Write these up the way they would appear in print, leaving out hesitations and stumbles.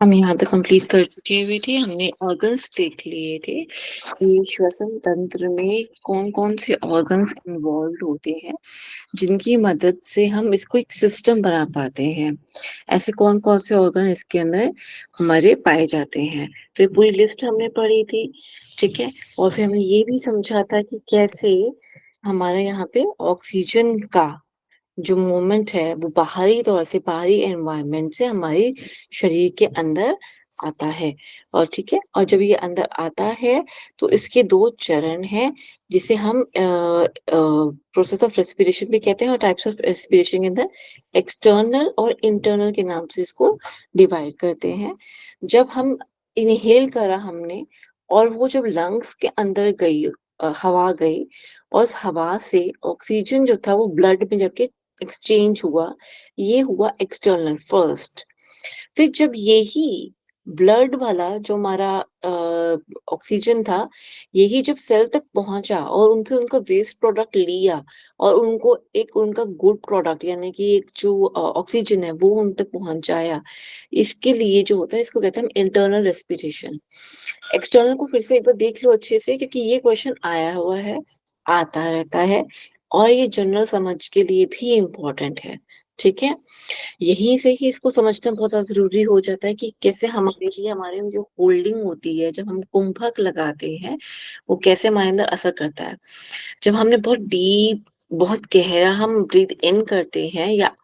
हम यहाँ तक कंप्लीट कर चुके हुए थे। हमने ऑर्गन्स देख लिए थे कि श्वसन तंत्र में कौन-कौन से ऑर्गन्स इन्वॉल्व्ड होते हैं, जिनकी मदद से हम इसको एक सिस्टम बना पाते हैं। ऐसे कौन-कौन से ऑर्गन इसके अंदर हमारे पाए जाते हैं। तो ये पूरी लिस्ट हमने पढ़ी थी, ठीक है? और फिर हमने ये भी समझा था कि कैसे हमारे यहाँ पे ऑक्सीजन का जो मूवमेंट है वो बाहरी तौर से बाहरी एनवायरनमेंट से हमारे शरीर के अंदर आता है। और ठीक है, और जब ये अंदर आता है तो इसके दो चरण हैं जिसे हम प्रोसेस ऑफ रेस्पिरेशन भी कहते हैं और टाइप्स ऑफ रेस्पिरेशन के अंदर एक्सटर्नल और इंटरनल के नाम से इसको डिवाइड करते हैं। जब हम इनहेल करा हमने और वो जब लंग्स के अंदर गई, हवा गई और उस हवा से ऑक्सीजन जो था वो ब्लड में जाके एक्सचेंज हुआ, ये हुआ एक्सटर्नल फर्स्ट। फिर जब यही ब्लड वाला जो हमारा ऑक्सीजन था, यही जब सेल तक पहुँचा और उनसे उनका वेस्ट प्रोडक्ट लिया और उनको एक उनका गुड प्रोडक्ट यानी कि एक जो ऑक्सीजन है वो उन तक पहुँचाया। इसके लिए जो होता है इसको कहते हैं हम इंटरनल रेस्पिरेशन। एक्सटर्नल को फिर से एक बार देख लो अच्छे से क्योंकि ये क्वेश्चन आया हुआ है, आता रहता है और ये जनरल समझ के लिए भी इम्पोर्टेंट है, ठीक है? यहीं से ही इसको समझना बहुत ज़्यादा ज़रूरी हो जाता है कि कैसे हमारे लिए हमारे में जो होल्डिंग होती है, जब हम कुंभक लगाते हैं, वो कैसे हमारे अंदर असर करता है। जब हमने बहुत डीप, बहुत गहरा हम ब्रीथ इन करते हैं या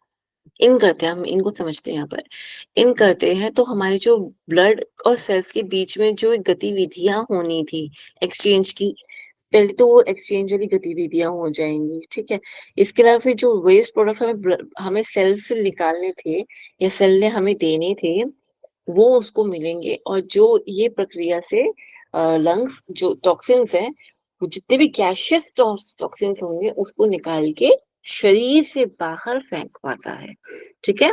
इन करते हैं, हम इनको समझते हैं यहाँ पर। इन करते हैं तो हमारे जो ब्लड और सेल्स के बीच में जो गतिविधियाँ होनी थी एक्सचेंज की, पहले तो वो एक्सचेंज वाली गतिविधियाँ हो जाएँगी, ठीक है? इसके अलावा फिर जो वेस्ट प्रोडक्ट हमें सेल से निकालने थे या सेल ने हमें देने थे, वो उसको मिलेंगे और जो ये प्रक्रिया से लंग्स जो टॉक्सिन्स हैं, वो जितने भी गैसियस टॉक्सिन्स होंगे उसको निकाल के शरीर से बाहर फेंक पाता है, ठीक है?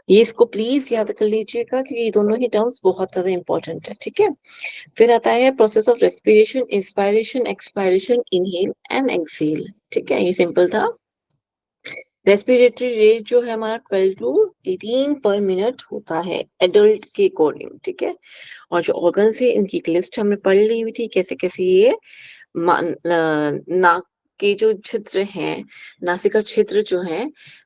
ये इसको प्लीज़ याद कर लीजिएगा क्योंकि ये दोनों ही टर्म्स बहुत ज़्यादा इम्पोर्टेंट है, ठीक है? फिर आता है process of respiration, inspiration, expiration, inhale and exhale, ठीक है? ये सिंपल था। रेस्पिरेटरी रेट जो है हमारा 12 टू 18 पर मिनट होता है एडल्ट के अकॉर्डिंग, ठीक है? और जो ऑर्गन्स है इनकी एक लिस्ट हमने पढ़ ली हुई थी कैसे-कैसे ये नाक के जो छिद्र हैं, नासिका छिद्र जो है,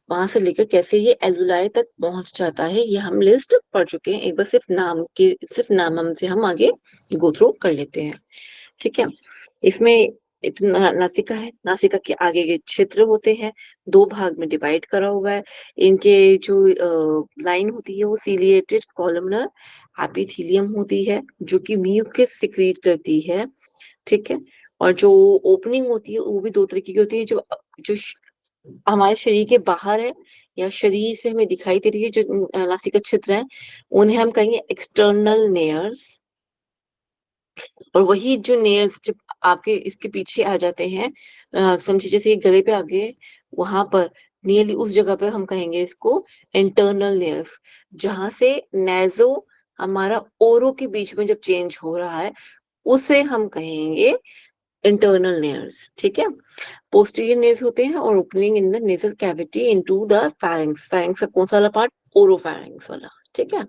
वहाँ से लेकर कैसे ये एल्वुलाई तक पहुँच जाता है, ये हम लिस्ट पढ़ चुके हैं। एक बार सिर्फ नाम हम से हम आगे गो थ्रू कर लेते हैं, ठीक है? इसमें नासिका है, नासिका के आगे के छिद्र होते हैं, 2 भाग में डिवाइड करा हुआ है। इनके जो लाइन होती है वो सीलिएटेड कॉलमनर एपिथेलियम होती है, जो कि म्यूकस सिक्रीट करती है, ठीक है? और जो ओपनिंग होती है वो भी 2 तरीके की होती है जो हमारे शरीर के बाहर है या शरीर से हमें दिखाई दे रही है जो नासिका छिद्र है, उन्हें हम कहेंगे एक्सटर्नल नेयर्स। और वही जो नेयर्स जब आपके इसके पीछे आ जाते हैं, समझिए जैसे ये गले पे आ गए, वहाँ पर नियरली उस जगह पे हम कहेंगे इसको इंटरनल नेयर्स, जहाँ से नेज़ो हमारा ओरो के बीच में जब चेंज हो रहा है, उसे हम कहेंगे इंटरनल नेयर्स, ठीक है? पोस्टीरियर नेज़ होते हैं और opening in the nasal cavity into the pharynx. Pharynx का कौन-सा वाला पार्ट? ओरोफैरिंक्स वाला, ठीक है?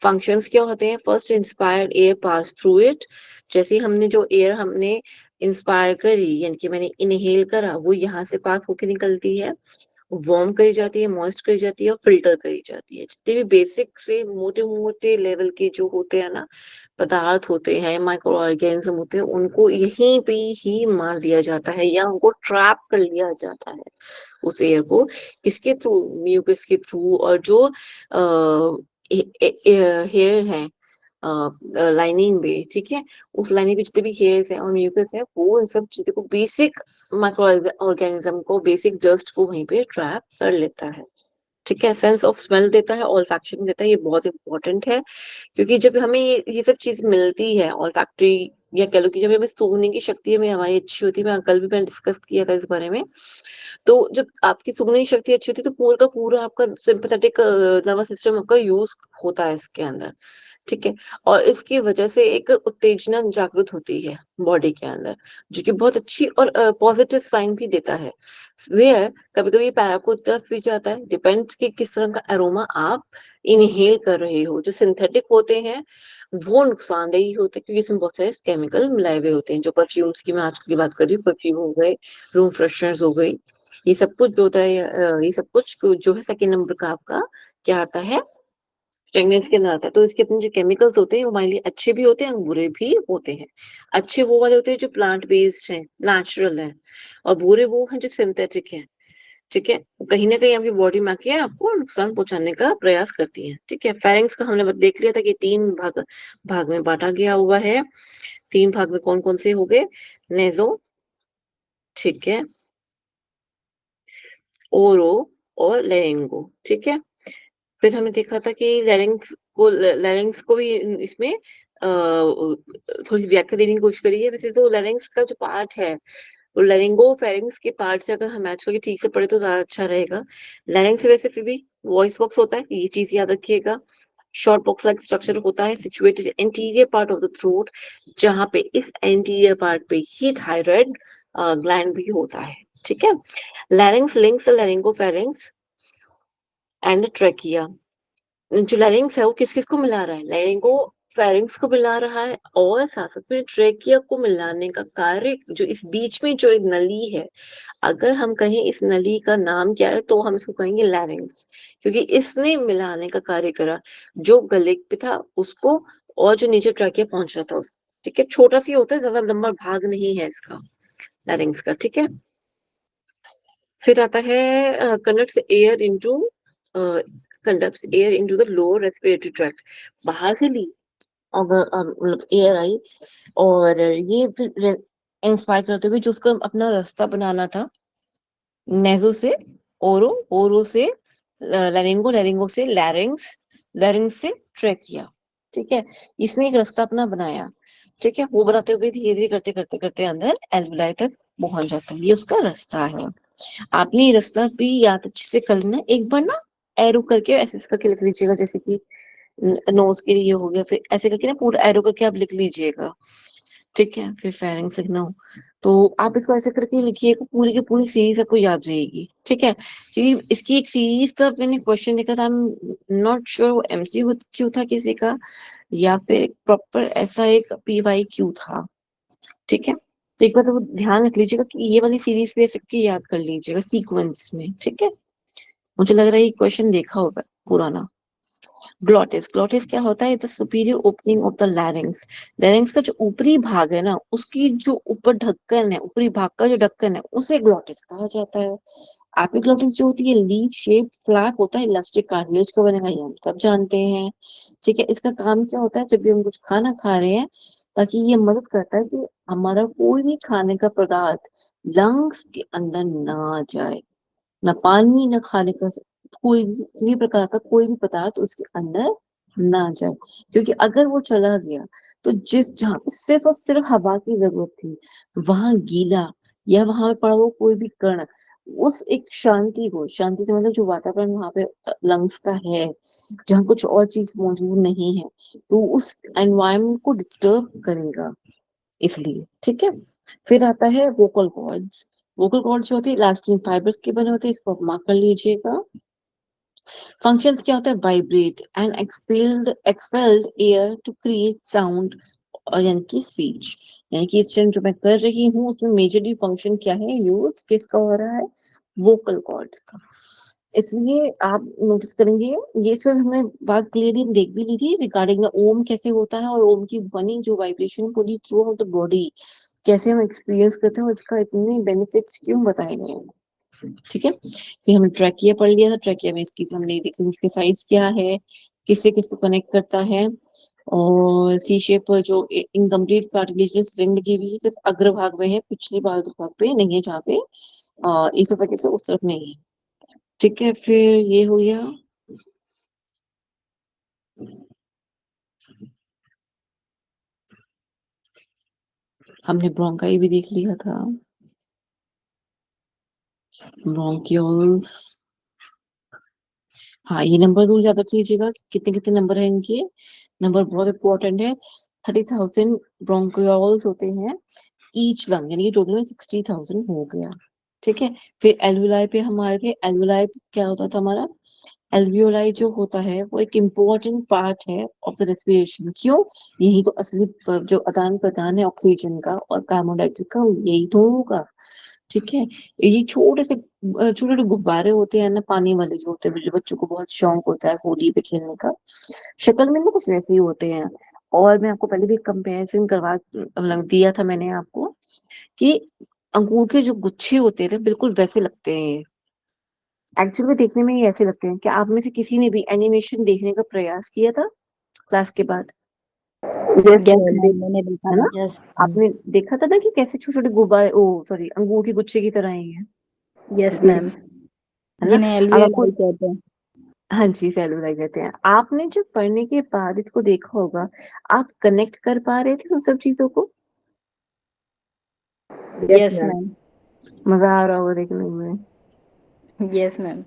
फंक्शंस क्या होते हैं? First inspired air pass through it. जैसे ही हमने जो एयर हमने इंस्पायर करी यानी कि मैंने इनहेल करा, वो यहाँ से पास होके निकलती है, वार्म करी जाती है, मॉइस्ट करी जाती है और फ़िल्टर करी जाती है। जितने भी बेसिक से मोटे-मोटे लेवल के जो होते हैं ना, पदार्थ होते हैं, माइक्रो ऑर्गेनिज़्म होते हैं, उनको यहीं पे ही मार दिया जाता है या उनको ट्रैप कर लिया जाता है, उस एयर को। किसके थ्रू? म्यूकस के थ्रू और जो ए ए हेयर हैं लाइनिंग में, ठीक है? उस लाइनिंग पे जितने भी हेयर्स हैं और म्यूकस है, वो इन सब चीज़ों को बेसिक माइक्रो ऑर्गेनिज़्म को, बेसिक डस्ट को वहीं पे ट्रैप कर लेता है। ठीक है? सेंस ऑफ स्मेल देता है, ऑल्फैक्शन देता है, ये बहुत इम्पोर्टेंट है क्योंकि जब हमें ये सब चीज़ मिलती है ऑल्फैक्टरी या कह लो कि जब हमें सूंघने की शक्ति हमें हमारी अच्छी होती है, मैं कल भी मैंने डिस्कस किया था इस बारे में। तो जब आपकी सूंघने की शक्ति अच्छी होती है तो पूरा का पूरा आपका सिम्पैथेटिक नर्वस सिस्टम आपका यूज़ होता है इसके अंदर, ठीक है? और इसकी वजह से एक उत्तेजना जागृत होती है बॉडी के अंदर, जो कि बहुत अच्छी और पॉजिटिव साइन भी देता है। वेयर कभी-कभी पैराको तरफ भी जाता है, डिपेंड्स कि किस तरह का एरोमा आप इनहेल कर रहे हो। जो सिंथेटिक होते हैं वो नुकसानदेही होते हैं क्योंकि इसमें बहुत सारे केमिकल मिलाए हुए होते हैं। जो परफ्यूम्स की मैं आजकल की बात कर रही हूँ, परफ्यूम हो गए, रूम फ्रेशनर्स हो गई, ये सब कुछ जो होता है ये सब कुछ जो है सेकंड नंबर का आपका क्या आता है, फ्रेग्रेंस के अंदर आता है। तो इसके अपने जो केमिकल्स होते हैं वो हमारे लिए अच्छे भी होते हैं और बुरे भी होते हैं। अच्छे वो वाले होते हैं जो प्लांट बेस्ड हैं, नेचुरल हैं, और बुरे वो हैं जो सिंथेटिक हैं। ठीक है? कहीं न कहीं आपकी बॉडी में आके आपको नुकसान पहुँचाने का प्रयास करती हैं। ठीक है? फेरेंक्स का हमने ब देख लिया था कि 3 भाग भाग में बाँटा गया हुआ है। 3 भाग में कौन-कौन से हो गए? नेज़ो, ठीक है? ओरो और लेरिंगो, ठीक है? फिर हमने देखा था कि लैरिंक्स को भी इसमें थोड़ी-सी व्याख्या देने की कोशिश करी है। वैसे तो लैरिंक्स का जो पार्ट है, वो लैरिंगोफेरिंक्स के पार्ट से अगर हम मैच करके ठीक से पढ़े तो ज़्यादा अच्छा रहेगा। लैरिंक्स से वैसे फिर भी वॉइस बॉक्स होता है, ये चीज़ याद रखिएगा। शॉर्ट बॉक्स लाइक स्ट्रक्चर होता है situated anterior part of the throat, जहाँ पे इस एंटीरियर पार्ट पे ही थायराइड ग्लैंड भी होता है। ठीक है? Larynx links the laryngopharynx and the trachea. जो लैरिंक्स है वो किस-किस को मिला रहा है? लैरिंगोफेरिंक्स को मिला रहा है और साथ-साथ में ट्रैकिया को मिलाने का कार्य जो इस बीच में जो एक नली है, अगर हम कहें इस नली का नाम क्या है तो हम इसको कहेंगे लैरिंक्स, क्योंकि इसने मिलाने का कार्य करा जो गले पे था उसको और जो नीचे ट्रैकिया पहुंच रहा था ठीक है, छोटा सा ही होता है, ज्यादा लंबा भाग नहीं है इसका लैरिंक्स का। ठीक है? फिर आता है conducts air into conducts air into the lower respiratory tract. बाहर से ली अगर मतलब एयर आई और ये फिर इंस्पायर करते हुए जो उसका अपना रास्ता बनाना था, नेज़ो से ओरो, ओरो से लैरिंगो, लैरिंगो से लैरिंक्स, लैरिंक्स से ट्रैकिया। ठीक है? इसने एक रास्ता अपना बनाया। ठीक है? वो बनाते हुए धीरे-धीरे करते अंदर एल्वियाली तक पहुंच जाता है। ये उसका रास्ता है। आपने ये रास्ता भी याद अच्छे से कर लेना। एक बार ना एरो करके ऐसे ऐसे करके लिख लीजिएगा, जैसे कि नोज के लिए हो गया, फिर ऐसे करके ना पूरा एरो करके आप लिख लीजिएगा। ठीक है? फिर फेरेंक्स लिखना हो, तो आप इसको ऐसे करके लिखिएगा, पूरी की पूरी सीरीज़ आपको याद रहेगी। ठीक है? क्योंकि इसकी एक सीरीज़ का मैंने क्वेश्चन देखा था, आई एम नॉट श्योर वो एमसीक्यू था किसी का या फिर प्रॉपर ऐसा एक पीवाईक्यू था। ठीक है? तो एक बार तो ध्यान रख लीजिएगा कि ये वाली सीरीज़ भी ऐसे करके याद कर लीजिएगा सीक्वेंस में। ठीक है? मुझे लग रहा है ये क्वेश्चन देखा होगा पुराना। ग्लॉटिस, ग्लॉटिस क्या होता है? The superior opening of the larynx. Larynx का जो ऊपरी भाग है ना, उसकी जो ऊपर ढक्कन है, ऊपरी भाग का जो ढक्कन है, उसे ग्लॉटिस कहा जाता है। एपिग्लॉटिस जो होती है लीफ शेप्ड फ्लैप होता है, इलास्टिक कार्टिलेज का बनेगा, ये हम सब जानते हैं। ठीक है? इसका काम क्या होता है? जब भी हम कुछ खाना खा रहे हैं, ताकि ये मदद करता है कि हमारा कोई भी खाने का पदार्थ लंग्स के अंदर ना जाए। ना पानी, ना खाने का कोई भी किसी भी प्रकार का कोई भी पदार्थ उसके अंदर ना जाए। क्योंकि अगर वो चला गया, तो जिस जहाँ पे सिर्फ़ और सिर्फ़ हवा की ज़रूरत थी, वहाँ गीला या वहाँ पे पड़ा हुआ कोई भी कण, उस एक शांति को, शांति से मतलब जो वातावरण वहाँ पे लंग्स का है, जहाँ कुछ और चीज़ मौजूद नहीं है, तो उस एनवायरनमेंट को डिस्टर्ब करेगा। इसलिए, ठीक है? फिर आता है वोकल कॉर्ड्स। वोकल कॉर्ड्स जो होती है इलास्टिन फाइबर्स के बने होते हैं, इसको आप मार्क कर लीजिएगा। फंक्शंस क्या होता है? Vibrate and expelled air to create sound, और यानी कि स्पीच। यानी कि इस टाइम जो मैं कर रही हूँ उसमें मेजरली फंक्शन क्या है? यूज किसका हो रहा है? वोकल कॉर्ड्स का। इसलिए आप नोटिस करेंगे, ये इसमें हमने बात क्लियरली देख भी ली थी रिगार्डिंग द ओम कैसे होता है और ओम की ध्वनि जो वाइब्रेशन पूरी थ्रू आउट द बॉडी कैसे हम एक्सपीरियंस करते हैं और इसका इतने बेनिफिट्स क्यों बताए गए हैं। ठीक है? फिर हमने ट्रैकिया पढ़ लिया था, ट्रैकिया में इसकी हमने देखी इसके साइज क्या है, किससे किसको कनेक्ट करता है, और सी शेप जो इनकम्प्लीट कार्टिलेजिनस रिंग लगी हुई है सिर्फ अग्रभाग में है, पिछले भाग पे नहीं है, जहाँ पे इसोफेगस से उस तरफ नहीं है। ठीक है? फिर ये हो गया। हमने ब्रोंकाई भी देख लिया था, ब्रोंक्यूल्स। हाँ, ये नंबर ज़रूर याद रख लीजिएगा कि कितने-कितने नंबर हैं इनके। नंबर बहुत इम्पोर्टेंट है। 30,000 ब्रोंक्यूल्स होते हैं ईच लंग, यानी कि टोटल में 60,000 हो गया। ठीक है? फिर एल्वियोलाई पे हम आए थे। एल्वियोलाई क्या होता था हमारा? एल्वियोलाई जो होता है वो एक इम्पोर्टेंट पार्ट है ऑफ द रेस्पिरेशन। क्यों? यही तो असली जो आदान प्रदान है ऑक्सीजन का और कार्बन डाइऑक्साइड का, यही तो होगा। ठीक है। ये छोटे से छोटे छोटे गुब्बारे होते हैं ना, पानी वाले जो होते हैं, जो बच्चों को बहुत शौक होता है होली पे खेलने का, शक्ल में ना कुछ वैसे ही होते हैं। और मैं आपको पहले भी कंपैरिजन करवा मतलब दिया था मैंने आपको कि अंगूर के जो गुच्छे होते हैं बिल्कुल वैसे लगते हैं। एक्चुअली में देखने में ये ऐसे लगते हैं। क्या आप में से किसी ने भी एनिमेशन देखने का प्रयास किया था क्लास के बाद? यस देख, मैम, मैंने देखा है था। ना? यस आपने देखा था ना कि कैसे छोटे छोटे गुब्बारे, ओ सॉरी, अंगूर के गुच्छे की तरह ही है। यस जी, मैम, है ना? जिन्हें अब आपको, एल्वियोलाई कहते हैं। हाँ जी, सेलुलाई कहते हैं। आपने जब पढ़ने के बाद इसको देखा होगा, आप कनेक्ट कर पा रहे थे उन सब चीजों को? Yes ma'am. मजा आ रहा होगा देखने में। Yes ma'am.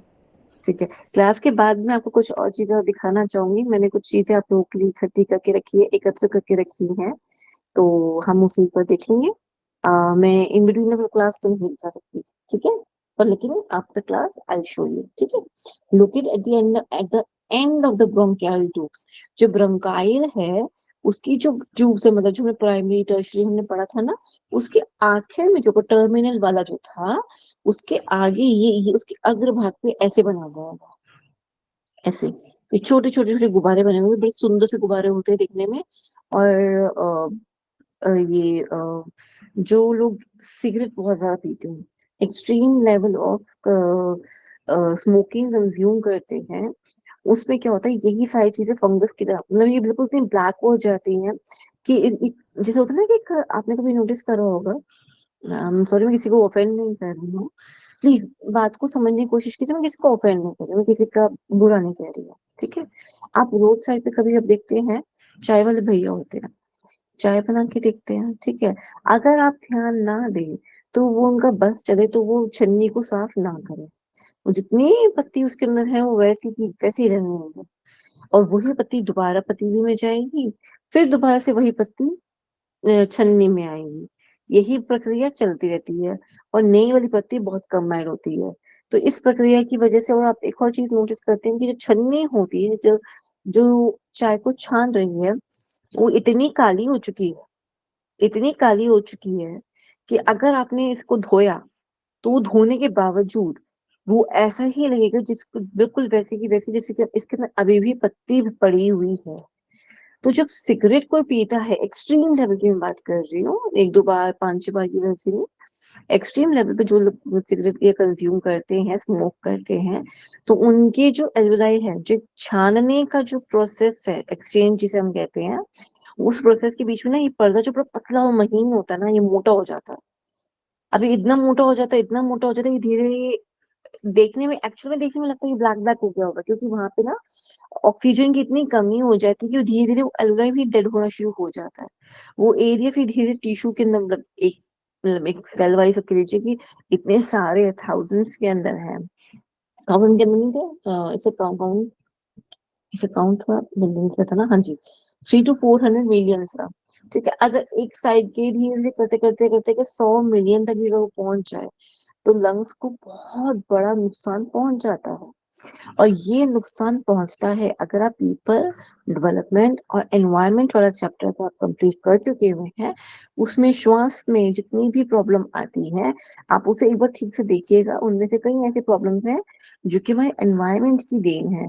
ठीक है। क्लास के बाद में आपको कुछ और चीजें और दिखाना चाहूंगी। मैंने कुछ चीजें आप लोगों के लिए इकट्ठी करके रखी है, एकत्र करके रखी है, तो हम उसी पर देखेंगे। मैं इन बिटवीन द क्लास तो नहीं दिखा सकती, ठीक है, पर लेकिन after class I show you, ठीक है। Locate at the end of the bronchial tubes. जो ब्रोंकाइल है उसकी जो ट्यूब से, मतलब जो हमने प्राइमरी टर्शियरी हमने पढ़ा था ना, उसके आखिर में जो टर्मिनल वाला जो था, उसके आगे ये उसके अग्रभाग पे ऐसे बना हुआ होगा, ऐसे ये छोटे छोटे छोटे गुब्बारे बने हुए हैं, बड़े सुंदर से गुब्बारे होते हैं दिखने में। और ये जो लोग सिगरेट बहुत ज्यादा पीते हैं, extreme level of smoking consume करते हैं, उसमें क्या होता है, यही सारी चीजें फंगस की तरह, मतलब ये बिल्कुल इतनी ब्लैक हो जाती हैं कि जैसे होता है ना कि आपने कभी नोटिस करा होगा, सॉरी मैं किसी को ऑफेंड नहीं कर रही हूँ, प्लीज बात को समझने की कोशिश कीजिए, मैं किसी को ऑफेंड नहीं कर रही हूँ, मैं किसी का बुरा नहीं कह रही हूँ, ठीक है। आप रोड साइड पे कभी आप देखते हैं, चाय वाले भैया होते हैं, चाय बना के देखते हैं, ठीक है। अगर आप ध्यान ना दें तो वो उनका बस चले तो वो छन्नी को साफ ना करें, वो जितनी पत्ती उसके अंदर है वो वैसी की वैसी रहने देंगे, और वही पत्ती दोबारा पतीली में जाएगी, फिर दोबारा से वही पत्ती छन्नी में आएगी। यही प्रक्रिया चलती रहती है, और नई वाली पत्ती बहुत कम ऐड होती है। तो इस प्रक्रिया की वजह से, और आप एक और चीज नोटिस करते हैं कि जो छन्नी होती है, जो जो चाय को छान रही है, वो इतनी काली हो चुकी है, इतनी काली हो चुकी है कि अगर आपने इसको धोया तो वो धोने के बावजूद वो ऐसा ही लगेगा जिसको बिल्कुल वैसे की वैसे, जैसे कि इसके अंदर अभी भी पत्ती पड़ी हुई है। तो जब सिगरेट कोई पीता है, एक्सट्रीम लेवल की मैं बात कर रही हूँ, एक दो बार पांच छह बार की वैसे नहीं, एक्सट्रीम लेवल पे जो लोग सिगरेट ये कंज्यूम करते हैं, स्मोक करते हैं, तो उनके जो एल्वेलाई है, जो छानने का जो प्रोसेस है, एक्सचेंज जिसे हम कहते हैं, उस प्रोसेस के बीच में ना ये पर्दा जो पूरा पतला और महीन होता है ना, ये मोटा हो जाता है। अभी इतना मोटा हो जाता है, इतना मोटा हो जाता है कि धीरे धीरे देखने में, एक्चुअल में देखने में लगता है कि ब्लैक ब्लैक हो गया होगा, क्योंकि वहां पे ना ऑक्सीजन की इतनी कमी हो जाती है कि धीरे धीरे वो एल्वेलाई भी डेड होना शुरू हो जाता है। वो एरिया फिर धीरे टिश्यू के अंदर, मतलब एक सेल वाइज कह लीजिए कि इतने सारे थाउजेंड्स के अंदर है, थाउजेंड के अंदर नहीं थे, इसे काउंट हुआ मिलियंस में था ना, हाँ जी, 300 to 400 मिलियंस था। ठीक है, अगर एक साइड के धीरे धीरे करते करते करते के 100 मिलियन तक भी अगर वो पहुंच जाए तो लंग्स को बहुत बड़ा नुकसान पहुंच जाता है। और ये नुकसान पहुंचता है अगर आप पीपल डेवलपमेंट और एनवायरनमेंट वाला चैप्टर को आप कंप्लीट कर चुके हुए हैं। उसमें श्वास में जितनी भी प्रॉब्लम आती है, आप उसे एक बार ठीक से देखिएगा, उनमें से कई ऐसे प्रॉब्लम्स हैं जो कि हमारे एनवायरनमेंट की देन है।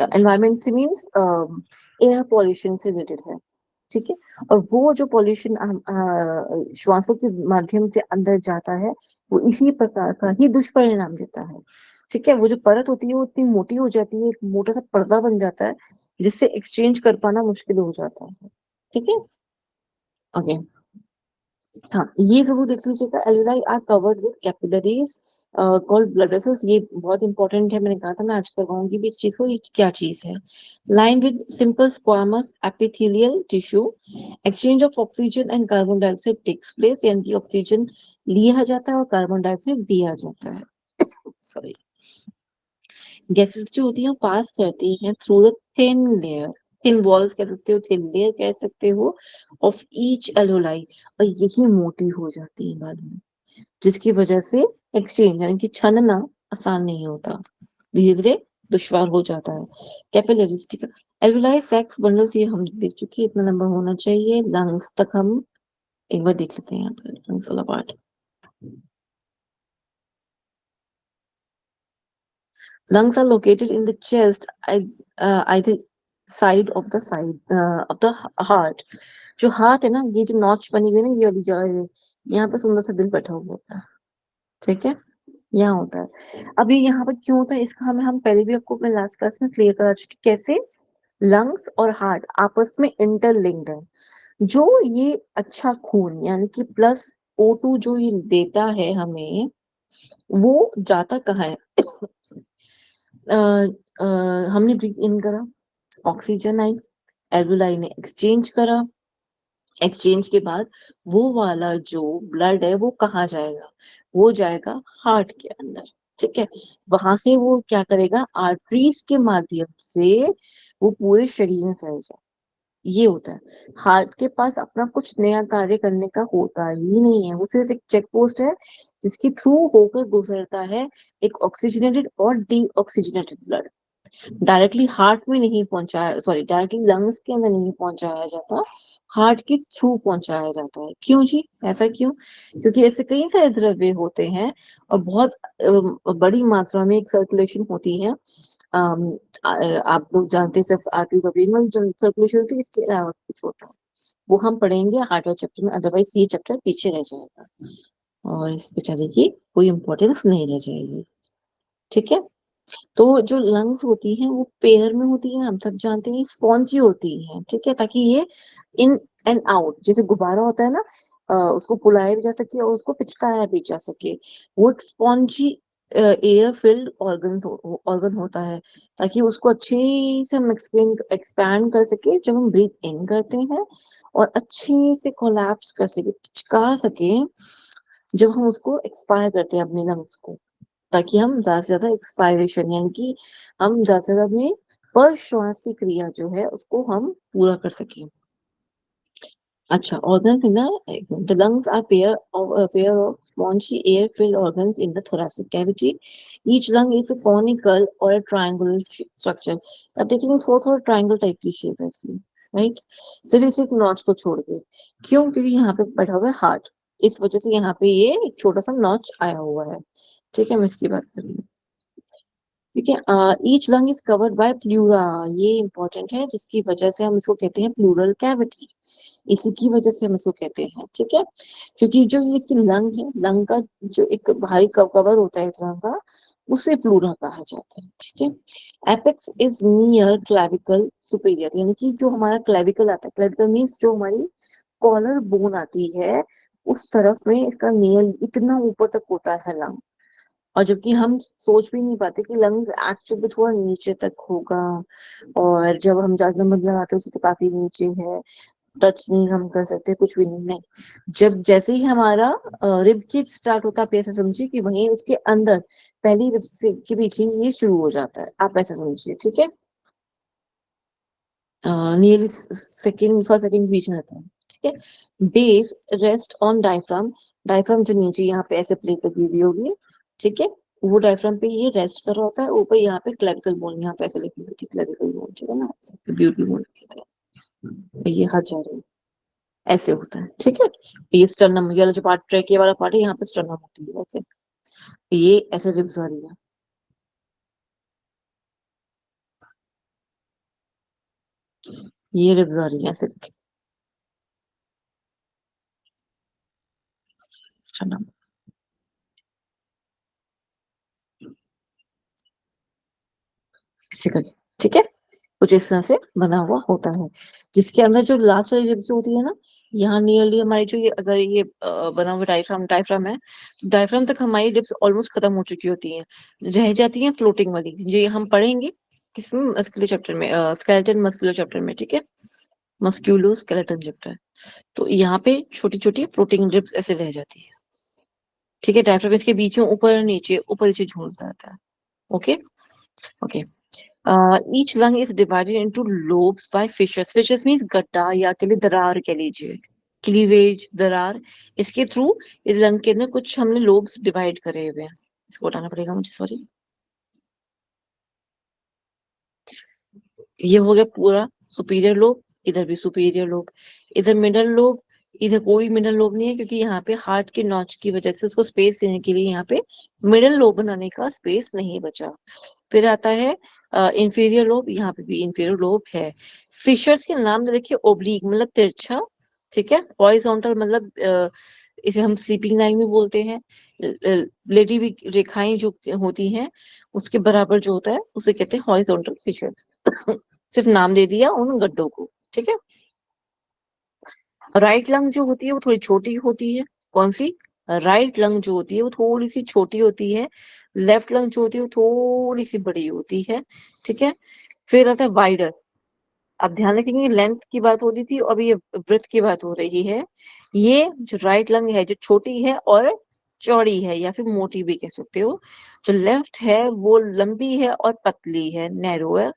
एनवायरनमेंट से मीन्स एयर पॉल्यूशन से रिलेटेड है, ठीक है। और वो जो पॉल्यूशन श्वासों के माध्यम से अंदर जाता है, वो इसी प्रकार का ही दुष्परिणाम देता है। ठीक है, वो जो परत होती है वो इतनी मोटी हो जाती है, एक मोटा सा पर्दा बन जाता है, जिससे एक्सचेंज कर पाना मुश्किल हो जाता है। ठीक है, ओके। हाँ, ये जरूर देख लीजिएगा, alveoli are covered with capillaries called blood vessels. ये बहुत इंपॉर्टेंट है, मैंने कहा था मैं आज करवाऊंगी भी इस चीज को, ये क्या चीज है। Line with simple squamous epithelial tissue, exchange of oxygen and carbon dioxide takes place, यानी कि ऑक्सीजन लिया जाता है और कार्बन डाइऑक्साइड दिया जाता है। सॉरी, गैसेस जो होती है पास करती हैं through the thin layer, thin walls कह सकते हो, थिन लेयर कह सकते हो, ऑफ ईच एल्वेलाई, और यही मोटी हो जाती है बाद में, जिसकी वजह से एक्सचेंज यानी कि छनना आसान नहीं होता। धीरे धीरे दुश्वार हो जाता है। कैपिलरीज, ठीक है। एल्वियोलाई सैक्स बंडल्स, ये हम देख चुके हैं, इतना लंबा होना चाहिए। लंग्स तक हम एक बार देख लेते हैं यहाँ पर, लंग्स वाला part. Lungs are located in the chest, either side of the heart. जो हार्ट है ना, ये जो नॉच बनी हुई है ना, ये वाली जगह है, यहाँ पे सुंदर सा दिल बैठा हुआ होता है, ठीक है, यहाँ होता है। अभी यहाँ पर क्यों होता है इसका हम पहले भी आपको अपने लास्ट क्लास में क्लियर करा चुके, कैसे लंग्स और हार्ट आपस में इंटरलिंक्ड है। जो ये अच्छा खून यानी कि +O2 जो ये देता है हमें, वो जाता कहाँ है? अ, अ, हमने ब्रीथ इन करा, ऑक्सीजन आई, एल्वियोलाई ने एक्सचेंज करा, एक्सचेंज के बाद वो वाला जो ब्लड है वो कहाँ जाएगा? वो जाएगा हार्ट के अंदर, ठीक है। वहां से वो क्या करेगा, आर्टरीज के माध्यम से वो पूरे शरीर में फैल जाए, ये होता है। हार्ट के पास अपना कुछ नया कार्य करने का होता ही नहीं है, वो सिर्फ एक चेक पोस्ट है जिसके थ्रू होकर गुजरता है एक ऑक्सीजनेटेड और डीऑक्सीजनेटेड ब्लड। डायरेक्टली हार्ट में नहीं पहुंचाया, सॉरी, डायरेक्टली लंग्स के अंदर नहीं पहुंचाया जाता, हार्ट के थ्रू पहुंचाया जाता है। क्यों जी, ऐसा क्यों? क्योंकि ऐसे कई सारे द्रव्य होते हैं और बहुत बड़ी मात्रा में एक सर्कुलेशन होती है। अम, आप लोग जानते हैं सिर्फ आर्टरी का वेन वाली जो सर्कुलेशन होती है, इसके अलावा कुछ होता है, वो हम पढ़ेंगे हार्ट वाले चैप्टर में, अदरवाइज ये चैप्टर पीछे रह जाएगा और इस बेचारे की कोई इंपॉर्टेंस नहीं रह जाएगी, ठीक है। तो जो लंग्स होती हैं वो पेयर में होती है, हम सब जानते हैं, स्पॉन्जी होती हैं, ठीक है, ताकि ये इन एंड आउट, जैसे गुब्बारा होता है ना, उसको फुलाया भी जा सके और उसको पिचकाया भी जा सके। वो एक स्पॉन्जी एयर फिल्ड ऑर्गन होता है, ताकि उसको अच्छे से हम एक्सपैंड कर सके जब हम ब्रीथ इन करते हैं, और अच्छे से कोलैप्स कर सके, पिचका सके जब हम उसको एक्सपायर करते हैं अपने लंग्स को, ताकि हम ज्यादा से ज्यादा एक्सपायरेशन यानी कि हम ज्यादा से ज्यादा अपने श्वास की क्रिया जो है उसको हम पूरा कर सकें। अच्छा, organs in the lungs are pair of spongy air-filled organs in the thoracic cavity. Each lung is a conical or a triangular structure. अब देखेंगे थोड़ा ट्रायंगल टाइप की शेप है इसकी, राइट। सिर्फ नॉच को छोड़ के, क्यों? क्योंकि यहाँ पे बैठा हुआ है हार्ट, इस वजह से यहाँ पे ये एक छोटा सा नॉच आया हुआ है, ठीक है। मैं इसकी बात कर रही हूँ, ठीक है। Each lung is covered by pleura, ये इंपॉर्टेंट है, जिसकी वजह से हम इसको कहते हैं प्लूरल कैविटी, इसी की वजह से हम इसको कहते हैं, ठीक है। क्योंकि जो ये इसकी लंग है, लंग का जो एक भारी कवर होता है इस तरह का, उसे प्लूरा कहा जाता है, ठीक है। Apex is near clavicle superior, यानी कि जो हमारा क्लेविकल आता है, क्लेविकल मीन्स जो हमारी कॉलर बोन आती है, उस तरफ में इसका नियर इतना ऊपर तक होता है लंग। और जबकि हम सोच भी नहीं पाते कि लंग्स एक्चुअली थोड़ा नीचे तक होगा, और जब हम ज्यादा नंबर लगाते हैं तो काफी नीचे है, टच नहीं हम कर सकते, कुछ भी नहीं, जब जैसे ही हमारा रिब केज स्टार्ट होता है, आप ऐसा समझिए कि वहीं उसके अंदर पहली रिब से के पीछे ये शुरू हो जाता है, आप ऐसा समझिए, ठीक है। नियरली सेकंड, फर्स्ट सेकंड बीच में रहता है, ठीक है। Base rest on diaphragm, diaphragm जो नीचे यहाँ पे ऐसे प्लेट लगी हुई होगी, ठीक है, वो डायफ्राम पे ये रेस्ट कर रहा होता है, ऊपर यहाँ पे क्लेविकल बोन यहाँ पे ऐसे लगी हुई थी, क्लेविकल बोन, ठीक है ना, ब्यूटी बोन ये हाथ जा रहे हैं, ऐसे होता है, ठीक है। ये स्टर्नम, ये वाला जो पार्ट, ट्रेके वाला पार्ट है, यहाँ पे स्टर्नम होती है वैसे, ये ऐसे रिब्स आ रही है, ये रिब्स आ रही है ऐसे, स्टर्नम ऐसे करके, ठीक है। कुछ इस तरह से बना हुआ होता है, जिसके अंदर जो लास्ट वाली रिब्स होती है ना, यहाँ नियरली हमारी जो ये, अगर ये बना हुआ डायफ्राम डायफ्राम है, तो डायफ्राम तक हमारी रिब्स ऑलमोस्ट खत्म हो चुकी होती हैं, रह जाती हैं फ्लोटिंग वाली, ये हम पढ़ेंगे किसमें, मस्कुलर चैप्टर में, स्केलेटन मस्कुलर चैप्टर में, ठीक है, मस्क्यूलो स्केलेटन चैप्टर। तो यहाँ पे छोटी छोटी फ्लोटिंग रिब्स ऐसे रह जाती है, ठीक है। डायफ्राम इसके बीच में ऊपर नीचे झूलता रहता है, okay okay. Each lung is divided into lobes by fissures. Fissures means गड्ढा, या के लिए दरार कह लीजिए, क्लीवेज, दरार, इसके थ्रू इस लंग के अंदर कुछ हमने लोब्स डिवाइड करे हुए हैं, इसको हटाना पड़ेगा मुझे, सॉरी। ये हो गया पूरा सुपीरियर लोब, इधर भी सुपीरियर लोब, इधर मिडल लोब, इधर कोई मिडल लोब नहीं है क्योंकि यहाँ पे हार्ट के नॉच की वजह से उसको स्पेस देने के लिए यहाँ पे मिडल लोब बनाने का स्पेस नहीं बचा। फिर आता है इंफीरियर लोब, यहाँ पे भी इंफीरियर लोब है। फिशर्स के नाम देखिए, ओब्लिक मतलब तिरछा, ठीक है, हॉरिजॉन्टल मतलब इसे हम स्लीपिंग लाइन में बोलते हैं। लेडी भी रेखाएं जो होती हैं उसके बराबर जो होता है उसे कहते हैं हॉरिजॉन्टल फिशर्स। सिर्फ नाम दे दिया उन गड्ढों को, ठीक है। राइट लंग जो होती है वो थोड़ी छोटी होती है। कौन सी? राइट लंग जो होती है वो थोड़ी सी छोटी होती है। लेफ्ट लंग जो होती है वो थोड़ी सी बड़ी होती है, ठीक है। फिर आता है वाइडर। अब ध्यान रखेंगे, लेंथ की बात हो रही थी और अभी ये ब्रेथ की बात हो रही है। ये जो राइट लंग है जो छोटी है और चौड़ी है या फिर मोटी भी कह सकते हो। जो लेफ्ट है वो लंबी है और पतली है, नैरो है,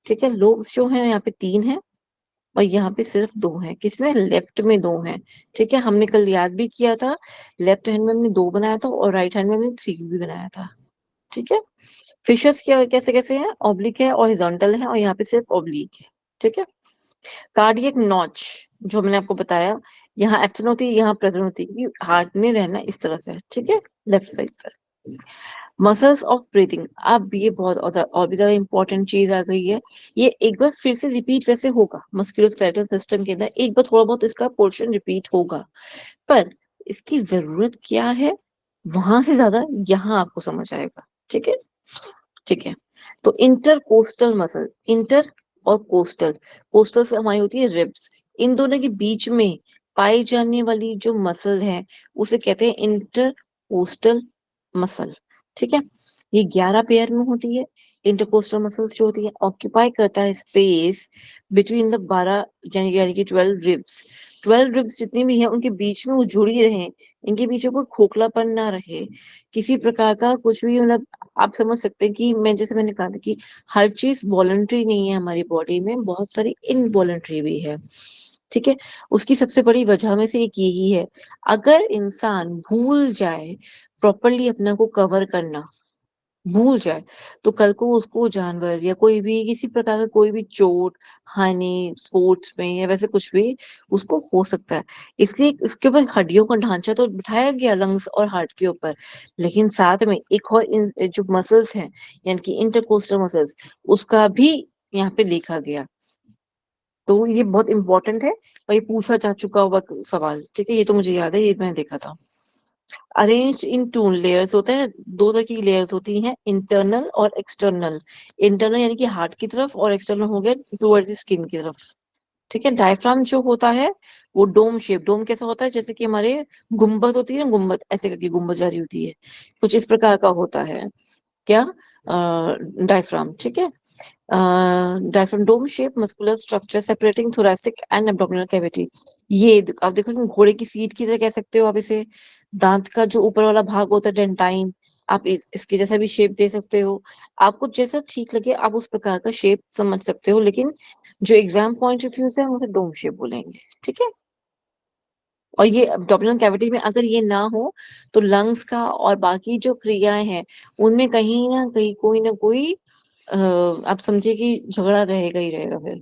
ठीक है। लोब्स जो है यहाँ पे 3 है और यहाँ पे सिर्फ 2 है। किसमें? लेफ्ट में 2 है, ठीक है। हमने कल याद भी किया था, लेफ्ट हैंड में हमने 2 बनाया था और राइट हैंड में हमने 3 भी बनाया था, ठीक है। फिशर्स क्या कैसे कैसे है? ऑब्लिक है, हॉरिजॉन्टल है और यहाँ पे सिर्फ ऑब्लिक है, ठीक है। कार्डियक नॉच जो मैंने आपको बताया, यहाँ एब्सेंट होती है, यहाँ प्रेजेंट होती है क्योंकि हार्ट में रहना इस तरफ है, ठीक है, लेफ्ट साइड पर। मसल्स ऑफ ब्रीथिंग, अब ये बहुत और भी ज्यादा इंपॉर्टेंट चीज आ गई है। ये एक बार फिर से रिपीट वैसे होगा मस्कुलोस्केलेटल सिस्टम के अंदर, एक बार थोड़ा बहुत इसका पोर्शन रिपीट होगा, पर इसकी जरूरत क्या है वहां से ज्यादा यहाँ आपको समझ आएगा, ठीक है, ठीक है। तो इंटरकोस्टल मसल, इंटर और कोस्टल, कोस्टल से हमारी होती है रिब्स, इन दोनों के बीच में पाई जाने वाली जो मसल है उसे कहते हैं इंटरकोस्टल मसल, ठीक है। ये 11 पेयर में होती है। इंटरकोस्टल मसल्स जो होती है ऑक्यूपाई करता है स्पेस बिटवीन द 12 यानी कि 12 रिब्स। 12 रिब्स जितनी भी है उनके बीच में वो जुड़ी रहे, इनके बीच में कोई खोखलापन ना रहे, किसी प्रकार का कुछ भी मतलब। आप समझ सकते हैं कि मैंने कहा था कि हर चीज वॉलंटरी नहीं है हमारी बॉडी में, बहुत सारी इनवॉलंटरी भी है, ठीक है। उसकी सबसे बड़ी वजह में से एक यही है, अगर इंसान भूल जाए प्रॉपरली अपना को कवर करना, भूल जाए, तो कल को उसको जानवर या कोई भी किसी प्रकार का कोई भी चोट, हानि स्पोर्ट्स में या वैसे कुछ भी उसको हो सकता है। इसलिए इसके ऊपर हड्डियों का ढांचा तो बिठाया गया लंग्स और हार्ट के ऊपर, लेकिन साथ में एक और जो मसल्स हैं यानी कि इंटरकोस्टल मसल्स, उसका भी यहाँ पे देखा गया। तो ये बहुत इंपॉर्टेंट है और ये पूछा जा चुका हुआ सवाल, ठीक है, ये तो मुझे याद है, ये मैंने देखा था। अरेंज इन टू लेयर्स होता है, 2 तरह की लेयर्स होती हैं, इंटरनल और एक्सटर्नल। इंटरनल यानी कि हार्ट की तरफ और एक्सटर्नल हो गया टुवर्ड्स स्किन की तरफ, ठीक है। डायफ्राम जो होता है वो डोम शेप, डोम कैसा होता है जैसे कि हमारे गुम्बद होती है ना, गुम्बद ऐसे करके गुम्बद जारी होती है, कुछ इस प्रकार का होता है क्या, डायफ्राम, ठीक है। Diaphragm dome shape muscular structure separating thoracic and abdominal cavity. ये आप देखो कि घोड़े की सीट की तरह कह सकते हो आप इसे। दांत का जो ऊपर वाला भाग होता है डेंटाइन, आप इसके जैसा भी शेप दे सकते हो। आपको जैसा ठीक लगे आप उस प्रकार का शेप समझ सकते हो, लेकिन जो एग्जाम पॉइंट ऑफ व्यू से हम उसे डोम शेप बोलेंगे, ठीक है। और ये एब्डोमिनल कैविटी में अगर ये ना हो तो लंग्स का और बाकी जो क्रियाएं हैं उनमें कहीं ना कोई आप समझिए कि झगड़ा रहेगा ही रहेगा फिर।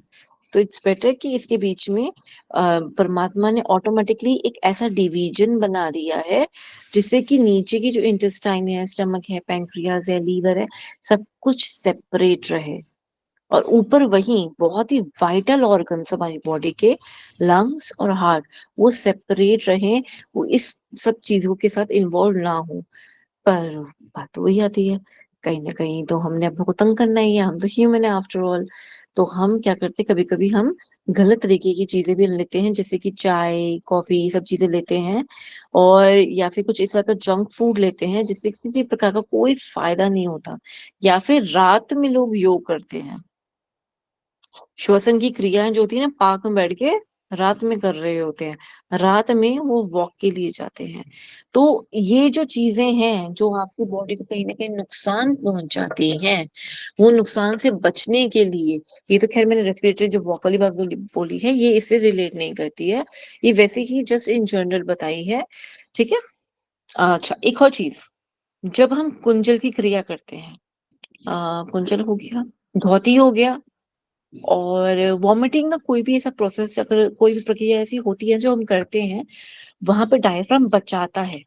तो इट्स बेटर कि इसके बीच में परमात्मा ने ऑटोमेटिकली एक ऐसा डिवीजन बना दिया है जिससे कि नीचे की जो इंटेस्टाइन है, स्टमक है, पैंक्रियाज है, लीवर है, सब कुछ सेपरेट रहे, और ऊपर वही बहुत ही वाइटल ऑर्गन्स हमारी बॉडी के, लंग्स और हार्ट, वो सेपरेट रहे, वो इस सब चीजों के साथ इन्वॉल्व ना हो। पर बात तो वही आती है, कहीं ना कहीं तो हमने अपने को तंग करना ही है, हम तो ह्यूमन है आफ्टर ऑल। तो हम क्या करते, कभी कभी हम गलत तरीके की चीजें भी लेते हैं, जैसे कि चाय कॉफी ये सब चीजें लेते हैं, और या फिर कुछ इस तरह का जंक फूड लेते हैं जिससे किसी प्रकार का कोई फायदा नहीं होता, या फिर रात में लोग योग करते हैं, श्वसन की क्रियाएं जो होती है ना पार्क में बैठ के रात में कर रहे होते हैं, रात में वो वॉक के लिए जाते हैं। तो ये जो चीजें हैं जो आपकी बॉडी को कहीं ना कहीं नुकसान पहुंचाती हैं, वो नुकसान से बचने के लिए, ये तो खैर मैंने रेस्पिरेटरी जो वॉक वाली बात बोली है ये इससे रिलेट नहीं करती है, ये वैसे ही जस्ट इन जनरल बताई है, ठीक है। अच्छा, एक और चीज, जब हम कुंजल की क्रिया करते हैं, कुंजल हो गया, धौती हो गया, और वॉमिटिंग का कोई भी ऐसा प्रोसेस, अगर कोई भी प्रक्रिया ऐसी होती है जो हम करते हैं, वहां पे डायफ्राम बचाता है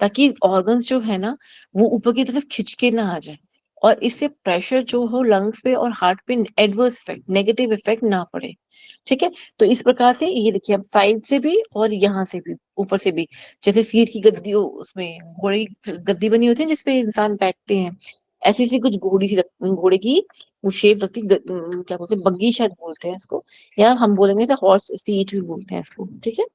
ताकि ऑर्गन्स जो है ना वो ऊपर की तरफ खिंच के ना आ जाए, और इससे प्रेशर जो हो लंग्स पे और हार्ट पे एडवर्स इफेक्ट, नेगेटिव इफेक्ट ना पड़े। ठीक है, तो इस प्रकार से ये देखिए, अब साइड से भी और यहाँ से भी, ऊपर से भी, जैसे सीट की गद्दी उसमें घोड़े की गद्दी बनी होती है जिसपे इंसान बैठते हैं, ऐसी सी कुछ घोड़े की वो शेप लगती क्या बोलते हैं, बग्गी शायद बोलते हैं इसको, या हम बोलेंगे इसे हॉर्स सीट भी बोलते हैं इसको। ठीक है,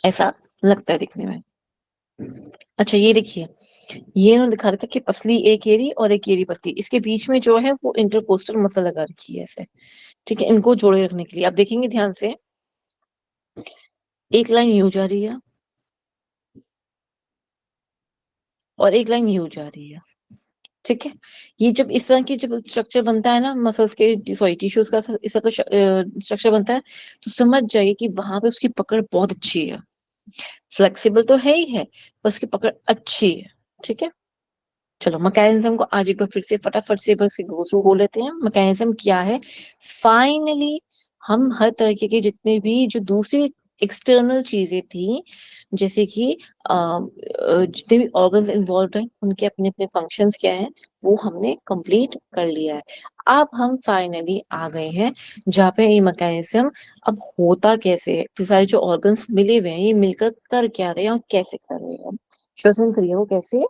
ऐसा लगता है दिखने में। अच्छा ये देखिए, ये ना दिखा रखा है कि पसली एक एरी और एक एरी पसली, इसके बीच में जो है वो इंटरकोस्टल मसल लगा रखी है ऐसे। ठीक है, इनको जोड़े रखने के लिए आप देखेंगे ध्यान से, एक लाइन यूं जा रही है और एक लाइन यूं जा रही है। ठीक है, ये जब इस तरह की जब स्ट्रक्चर बनता है ना मसल्स के, सॉरी टिश्यूज का इस तरह का स्ट्रक्चर बनता है, तो समझ जाइए कि वहां पे उसकी पकड़ बहुत अच्छी है। फ्लेक्सिबल तो है ही है, पर उसकी पकड़ अच्छी है। ठीक है, चलो मैकेनिज्म को आज एक बार फिर से फटाफट से बस गो थ्रू हो लेते हैं। मैकेनिज्म क्या है? फाइनली हम हर तरीके के जितने भी जो दूसरी एक्सटर्नल चीजें थी, जैसे कि जितने भी ऑर्गन्स इन्वॉल्व हैं उनके अपने अपने फंक्शंस क्या हैं, वो हमने कंप्लीट कर लिया है। अब हम फाइनली आ गए हैं जहाँ पे ये मैकेनिज्म अब होता कैसे है, ये सारे जो ऑर्गन्स मिले हुए हैं ये मिलकर कर क्या रहे हैं और कैसे कर रहे हैं, श्वसन क्रिया को कैसे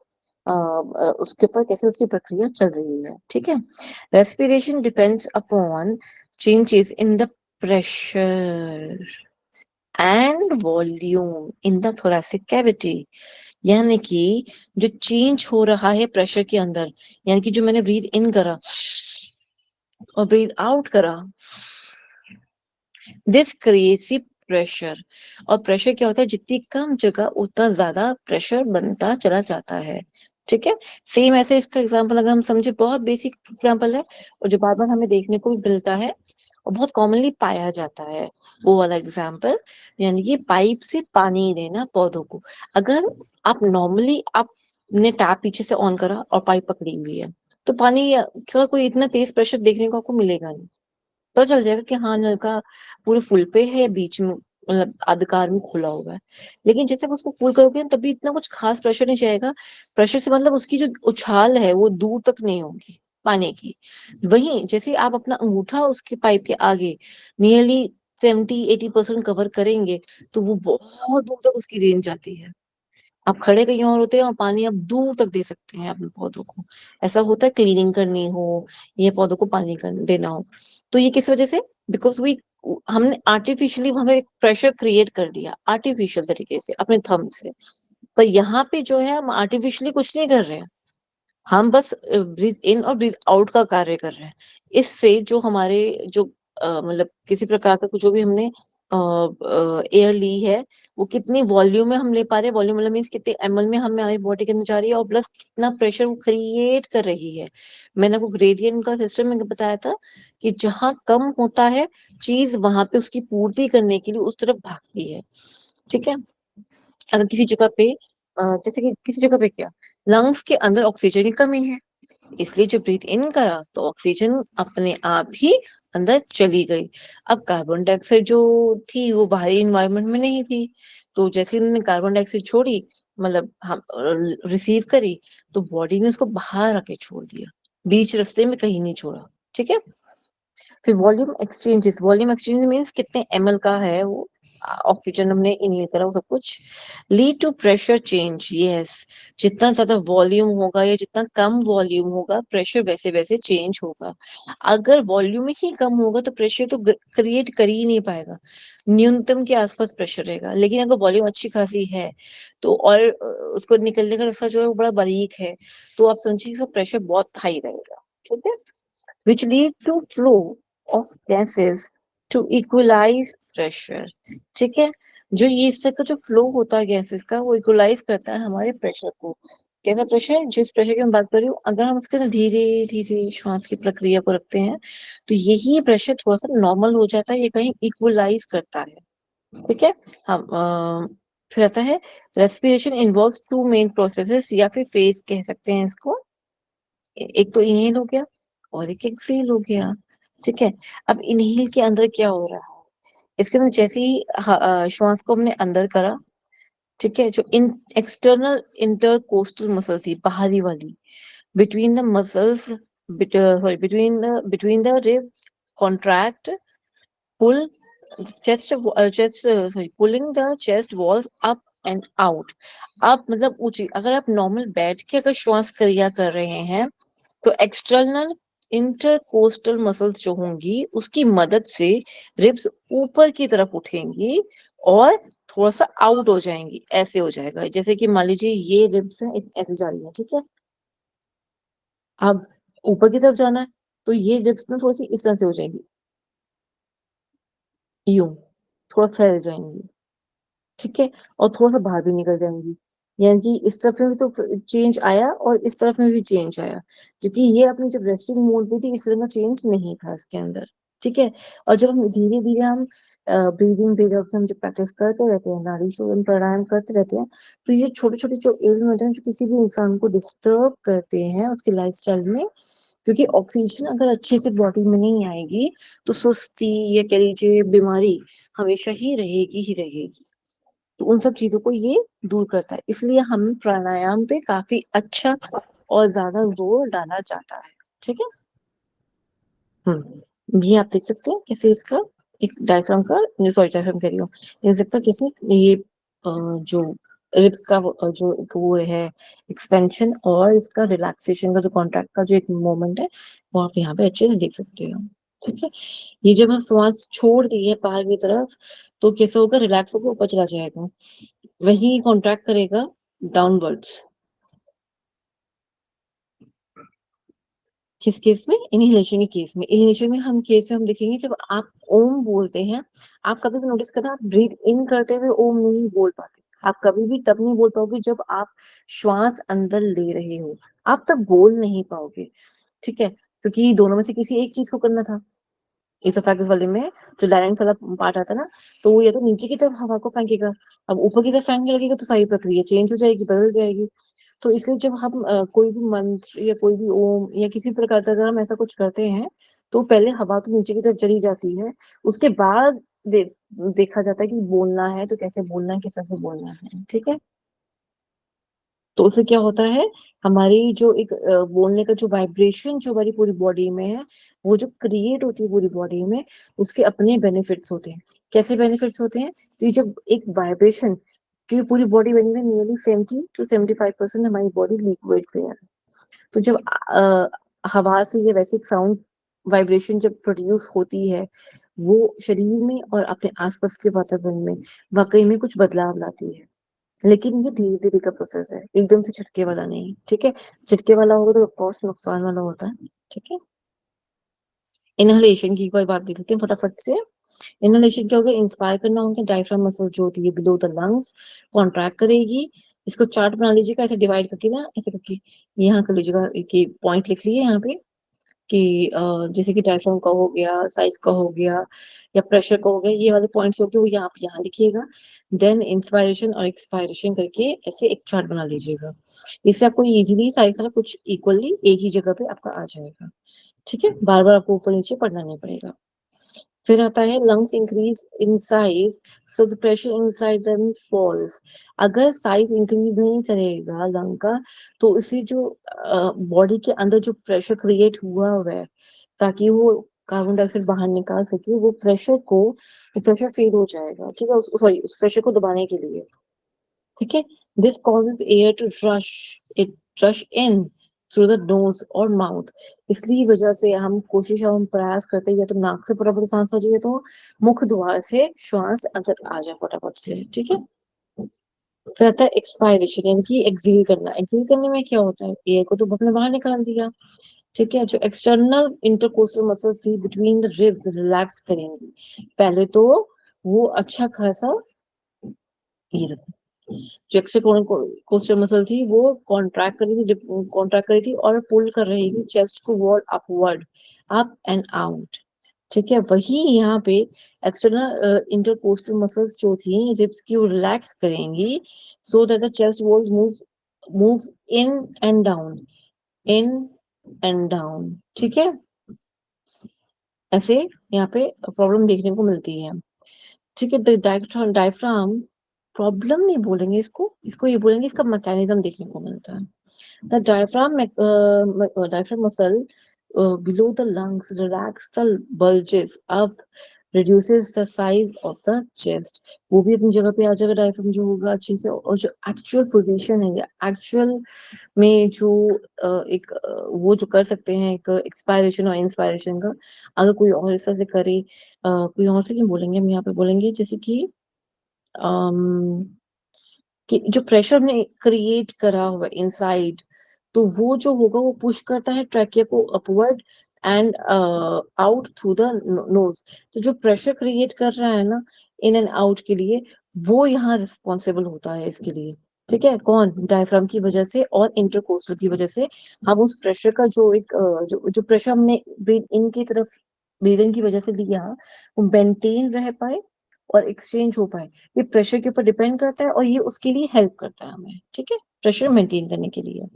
उसके ऊपर कैसे उसकी प्रक्रिया चल रही है। ठीक है, respiration depends upon changes in the pressure and volume in the thoracic cavity. यानी कि जो चेंज हो रहा है प्रेशर के अंदर, यानी कि जो मैंने ब्रीथ इन करा और ब्रीथ आउट करा, दिस क्रिएट्स प्रेशर। और प्रेशर क्या होता है, जितनी कम जगह उतना ज्यादा प्रेशर बनता चला जाता है। ठीक है, सेम ऐसे इसका एग्जांपल अगर हम समझे, बहुत बेसिक एग्जांपल है और जो बार बार हमें देखने को भी मिलता है और बहुत कॉमनली पाया जाता है, वो वाला एग्जांपल, यानी कि पाइप से पानी देना पौधों को। अगर आप नॉर्मली आपने टैप पीछे से ऑन करा और पाइप पकड़ी हुई है, तो पानी का कोई इतना तेज प्रेशर देखने को आपको मिलेगा नहीं। पता चल जाएगा कि हाँ नलका पूरे फुल पे है, बीच में मतलब आधकार में खुला हुआ है। लेकिन जैसे आप उसको फुल करोगे तभी इतना कुछ खास प्रेशर नहीं जाएगा। प्रेशर से मतलब उसकी जो उछाल है वो दूर तक नहीं होगी पानी की। वहीं जैसे आप अपना अंगूठा उसके पाइप के आगे नियरली 70-80% कवर करेंगे, तो वो बहुत दूर तक उसकी रेंज जाती है। आप खड़े कहीं और होते हैं और पानी आप दूर तक दे सकते हैं अपने पौधों को। ऐसा होता है क्लीनिंग करनी हो या पौधों को पानी देना हो, तो ये किस वजह से, बिकॉज वी हमने आर्टिफिशियली हमें एक प्रेशर क्रिएट कर दिया आर्टिफिशियल तरीके से अपने थंब से। पर यहाँ पे जो है हम आर्टिफिशियली कुछ नहीं कर रहे हैं, हम बस ब्रीथ इन और ब्रीथ आउट का कार्य कर रहे हैं। इससे जो हमारे जो मतलब किसी प्रकार का कुछ जो भी हमने एयर ली है, वो कितनी वॉल्यूम में हम ले पा रहे हैं, वॉल्यूम मतलब मीन्स कितने एमएल में हमारी बॉडी के अंदर जा रही है, और प्लस कितना प्रेशर वो क्रिएट कर रही है। मैंने आपको ग्रेडियंट का सिस्टम में बताया था कि जहां कम होता है चीज, वहां पे उसकी पूर्ति करने के लिए उस तरफ भागती है। ठीक है, अगर किसी जगह पे जैसे कि किसी जगह पे क्या, लंग्स के अंदर ऑक्सीजन की कमी है, इसलिए जो ब्रीथ इन करा तो ऑक्सीजन अपने आप ही अंदर चली गई। अब कार्बन डाइऑक्साइड जो थी वो बाहरी इन्वायरमेंट में नहीं थी, तो जैसे ही उन्होंने कार्बन डाइऑक्साइड छोड़ी, मतलब हम रिसीव करी, तो बॉडी ने उसको बाहर आके छोड़ दिया, बीच रास्ते में कहीं नहीं छोड़ा। ठीक है, फिर वॉल्यूम एक्सचेंज मीन्स कितने एमएल का है वो ऑक्सीजन हमने इनहेल करा वो सब कुछ। Lead to pressure change, yes, जितना ज्यादा वॉल्यूम होगा या जितना कम वॉल्यूम होगा प्रेशर वैसे वैसे चेंज होगा। अगर वॉल्यूम ही कम होगा तो प्रेशर तो क्रिएट कर ही नहीं पाएगा, न्यूनतम के आसपास प्रेशर रहेगा। लेकिन अगर वॉल्यूम अच्छी खासी है तो, और उसको निकलने का रास्ता जो है वो बड़ा बारीक है, तो आप समझिए इसका प्रेशर बहुत हाई रहेगा। ठीक है, which lead to flow of gases to equalize pressure। ठीक है, जो ये इससे का जो फ्लो होता है गैसेस का, वो इक्वलाइज करता है हमारे प्रेशर को। कैसा प्रेशर? जिस प्रेशर की मैं बात कर रही हूँ, अगर हम उसके अंदर धीरे धीरे श्वास की प्रक्रिया को रखते हैं, तो यही प्रेशर थोड़ा सा नॉर्मल हो जाता है, ये कहीं इक्वलाइज करता है। ठीक है, हम फिर आता है respiration involves two main processes या फिर फेज कह सकते हैं इसको। एक तो इनहेल हो गया, और एक एक्सेल हो गया। ठीक है, अब इनहेल के अंदर क्या हो रहा है, इसके अंदर जैसे ही श्वास को हमने अंदर करा, ठीक है, जो इन एक्सटर्नल इंटरकोस्टल मसल थी बाहरी वाली, between the muscles between the ribs contract, pull pulling the chest walls up and out। आप मतलब ऊंची, अगर आप नॉर्मल बैठ के अगर श्वास क्रिया कर रहे हैं तो एक्सटर्नल इंटरकोस्टल मसल्स जो होंगी उसकी मदद से रिब्स ऊपर की तरफ उठेंगी और थोड़ा सा आउट हो जाएंगी, ऐसे हो जाएगा। जैसे कि मान लीजिए ये रिब्स है, ऐसे जा रही है, ठीक है, अब ऊपर की तरफ जाना है तो ये रिब्स ना थोड़ी सी इस तरह से हो जाएंगी, यूं थोड़ा फैल जाएंगी, ठीक है, और थोड़ा सा बाहर भी निकल जाएंगी। यानी कि इस तरफ में भी तो चेंज आया और इस तरफ में भी चेंज आया, क्योंकि ये अपनी जब रेस्टिंग मोड पे थी इस तरह का चेंज नहीं था इसके अंदर। ठीक है, और जब हम धीरे धीरे हम ब्रीदिंग ब्रीद हम जब प्रैक्टिस करते रहते हैं, नाड़ी शोधन प्राणायाम करते रहते हैं, तो ये छोटे छोटे जो एलिमेंट हैं जो किसी भी इंसान को डिस्टर्ब करते हैं उसके लाइफस्टाइल में, क्योंकि ऑक्सीजन अगर अच्छे से बॉडी में नहीं आएगी तो सुस्ती या कह लीजिए बीमारी हमेशा ही रहेगी ही रहेगी। तो उन सब चीजों को ये दूर करता है, इसलिए हम प्राणायाम पे काफी अच्छा और ज्यादा जोर डाला जाता है। ठीक है। ये आप देख सकते हैं कैसे इसका एक डायफ्राम का, सॉरी डायफ्राम कह रही हूँ, देख सकते हैं कैसे ये जो रिब का जो एक वो है एक्सपेंशन और इसका रिलैक्सेशन का जो कॉन्ट्रैक्ट का जो एक मोमेंट है वो आप यहाँ पे अच्छे से देख सकते हो। ठीक है, ये जब हम श्वास छोड़ दिए बाहर की तरफ तो कैसे होगा, रिलैक्स होकर ऊपर चला जाएगा, वही कॉन्ट्रैक्ट करेगा डाउनवर्ड्स। किस केस में, इनहेलेशन के केस में, इनहेलेशन में हम केस में हम देखेंगे जब आप ओम बोलते हैं, आप कभी भी नोटिस करना आप ब्रीथ इन करते हुए ओम नहीं बोल पाते, आप कभी भी तब नहीं बोल पाओगे जब आप श्वास अंदर ले रहे हो, आप तब बोल नहीं पाओगे। ठीक है, क्योंकि दोनों में से किसी एक चीज को करना था। इसोफेगस वाले में जो लाइंस वाला पार्ट आता है ना, तो वो या तो नीचे की तरफ हवा को फेंकेगा, अब ऊपर की तरफ फेंकने लगेगा तो सारी प्रक्रिया चेंज हो जाएगी, बदल जाएगी। तो इसलिए जब हम कोई भी मंत्र या कोई भी ओम या किसी प्रकार का अगर हम ऐसा कुछ करते हैं तो पहले हवा तो नीचे की तरफ चली जाती है, उसके बाद देखा जाता है कि बोलना है तो कैसे बोलना है, किस तरह से बोलना है। ठीक है, तो उससे क्या होता है, हमारी जो एक बोलने का जो वाइब्रेशन जो हमारी पूरी बॉडी में है वो जो क्रिएट होती है पूरी बॉडी में, उसके अपने बेनिफिट्स होते हैं। कैसे बेनिफिट्स होते हैं, तो ये जब एक वाइब्रेशन की पूरी बॉडी बनी है, नियरली 70 to 75% हमारी बॉडी लिक्विड पे है। तो जब हवा से ये वैसे साउंड वाइब्रेशन जब प्रोड्यूस होती है वो शरीर में और अपने आसपास के वातावरण में वाकई में कुछ बदलाव लाती है। लेकिन ये धीरे धीरे का प्रोसेस है, एकदम से झटके वाला नहीं। ठीक है, झटके वाला होगा तो ऑफकोर्स नुकसान वाला होता है। ठीक है, इनहलेशन की कोई बात देख लेते हैं फटाफट से। इनहलेशन क्या होगा, इंस्पायर करना होगा, डायफ्राम मसल जो होती है बिलो द लंग्स कॉन्ट्रैक्ट करेगी। इसको चार्ट बना लीजिएगा ऐसे डिवाइड करके ना, ऐसे करके यहाँ कर लीजिएगा, एक पॉइंट लिख लिए यहाँ पे कि जैसे कि डायफ्राम का हो गया, साइज का हो गया या प्रेशर का हो गया, ये वाले पॉइंट्स हो गए वो यहाँ पे यहाँ लिखिएगा। देन इंस्पायरेशन और एक्सपायरेशन करके ऐसे एक चार्ट बना लीजिएगा, इससे आपको इजीली सारी सारा कुछ इक्वली एक ही जगह पे आपका आ जाएगा। ठीक है, बार बार आपको ऊपर नीचे पढ़ना नहीं पड़ेगा। फिर आता है lungs increase in size so the pressure inside them falls. अगर साइज इंक्रीज नहीं करेगा लंग का तो इसे जो बॉडी के अंदर जो प्रेशर क्रिएट हुआ हुआ है ताकि वो कार्बन डाइऑक्साइड बाहर निकाल सके, वो प्रेशर फेल हो जाएगा। ठीक है, सॉरी उस प्रेशर को दबाने के लिए। ठीक है, this causes air to rush in through the nose और माउथ। इसलिए वजह से हम कोशिश हम प्रयास करते हैं या तो नाक से फटाफट सांस आ जाए तो मुख द्वार से श्वास अंदर आ जाए फटाफट से। ठीक है, फिर आता है एक्सपायरेशन यानी कि एक्सहेल करना। एक्सहेल करने में क्या होता है, एयर को तो अपने बाहर निकाल दिया। ठीक है, जो एक्सटर्नल इंटरकोस्टल मसल्स थी बिटवीन द रिब्स रिलैक्स करेंगी। पहले तो वो अच्छा खासा ये जो एक्स्ट्रा कोस्टल मसल थी वो कॉन्ट्रैक्ट कर रही थी और पुल कर रही थी चेस्ट को wall upward, up and out. ठीक है, वही यहाँ पे एक्सटर्नल इंटरकोस्टल मसल्स जो थी रिब्स की वो रिलैक्स करेंगी so that the chest wall moves in and down, in and down, ठीक है। ऐसे यहाँ पे प्रॉब्लम देखने को मिलती है, ठीक है। डायफ्राम प्रॉब्लम नहीं बोलेंगे इसको, इसको ये बोलेंगे इसका मैकेनिज्म देखने को मिलता है। The diaphragm muscle below the lungs relax the bulges up, reduces the size of the chest। वो भी अपनी जगह पे आ जाएगा डायफ्राम जो होगा अच्छे से। और जो एक्चुअल पोजीशन है या एक्चुअल में जो एक वो जो कर सकते हैं एक एक्सपायरेशन और इंस्पायरेशन का, अगर कोई और इस तरह से करे, कोई और से नहीं बोलेंगे हम यहाँ पे, बोलेंगे जैसे कि जो प्रेशर ने क्रिएट करा हुआ इनसाइड, तो वो जो होगा वो पुश करता है ट्रैकिया को upward and out through the knows. तो जो प्रेशर क्रिएट कर रहा है ना इन एंड आउट के लिए, वो यहाँ रिस्पॉन्सिबल होता है इसके लिए, ठीक है। कौन? डायफ्राम की वजह से और इंटरकोस्टल की वजह से हम उस प्रेशर का जो एक जो प्रेशर हमने ब्रीथ इन की तरफ ब्रीथ इन की वजह से लिया, वो मेंटेन रह पाए और एक्सचेंज हो पाए। ये प्रेशर के ऊपर डिपेंड करता है और ये उसके लिए हेल्प करता है हमें, ठीक है, प्रेशर मेंटेन करने के लिए।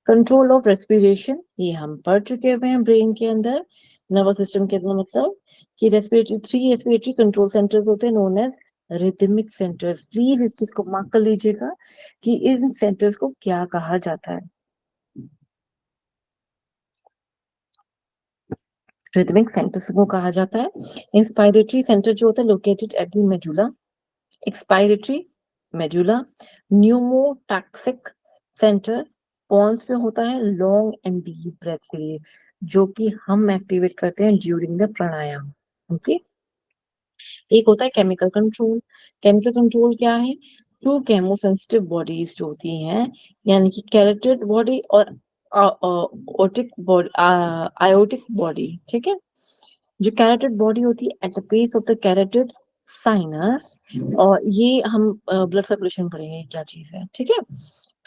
कंट्रोल ऑफ रेस्पिरेशन, ये हम पढ़ चुके हुए हैं ब्रेन के अंदर, नर्वस सिस्टम के अंदर, मतलब कि रेस्पिरेटरी कंट्रोल सेंटर्स होते हैं known as rhythmic centres. Please इस चीज को मार्क कर लीजिएगा कि इन सेंटर्स को क्या कहा जाता है। रिदमिक सेंटर्स को कहा जाता है इंस्पायरेटरी सेंटर जो होता है located at the medulla, expiratory medulla, pneumotaxic centre pons पे होता है लॉन्ग एंड डीप ब्रेथ के लिए, जो कि हम एक्टिवेट करते हैं ड्यूरिंग द प्राणायाम, ओके। एक होता है केमिकल कंट्रोल। केमिकल कंट्रोल क्या है? टू केमोसेंसिटिव बॉडीज जो होती हैं, यानी कि कैरोटिड बॉडी और ओटिक बॉडी, आयोटिक बॉडी, ठीक है। जो कैरोटिड बॉडी होती है at the base of the carotid sinus, और ये हम ब्लड सर्कुलेशन पढ़ेंगे क्या चीज है, ठीक है।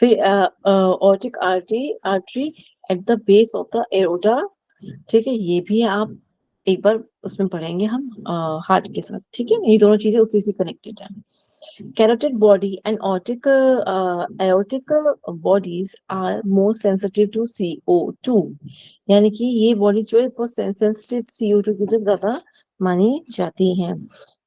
फिर aortic artery at the base of the aorta, ठीक है, ये भी आप एक बार उसमें पढ़ेंगे हम हार्ट के साथ, ठीक है। ये दोनों चीजें उसी से कनेक्टेड है। Carotid body and aortic bodies are more sensitive to CO2, यानी कि ये बॉडी जो है बहुत सेंसिटिव CO2 की तरफ ज्यादा मानी जाती हैं,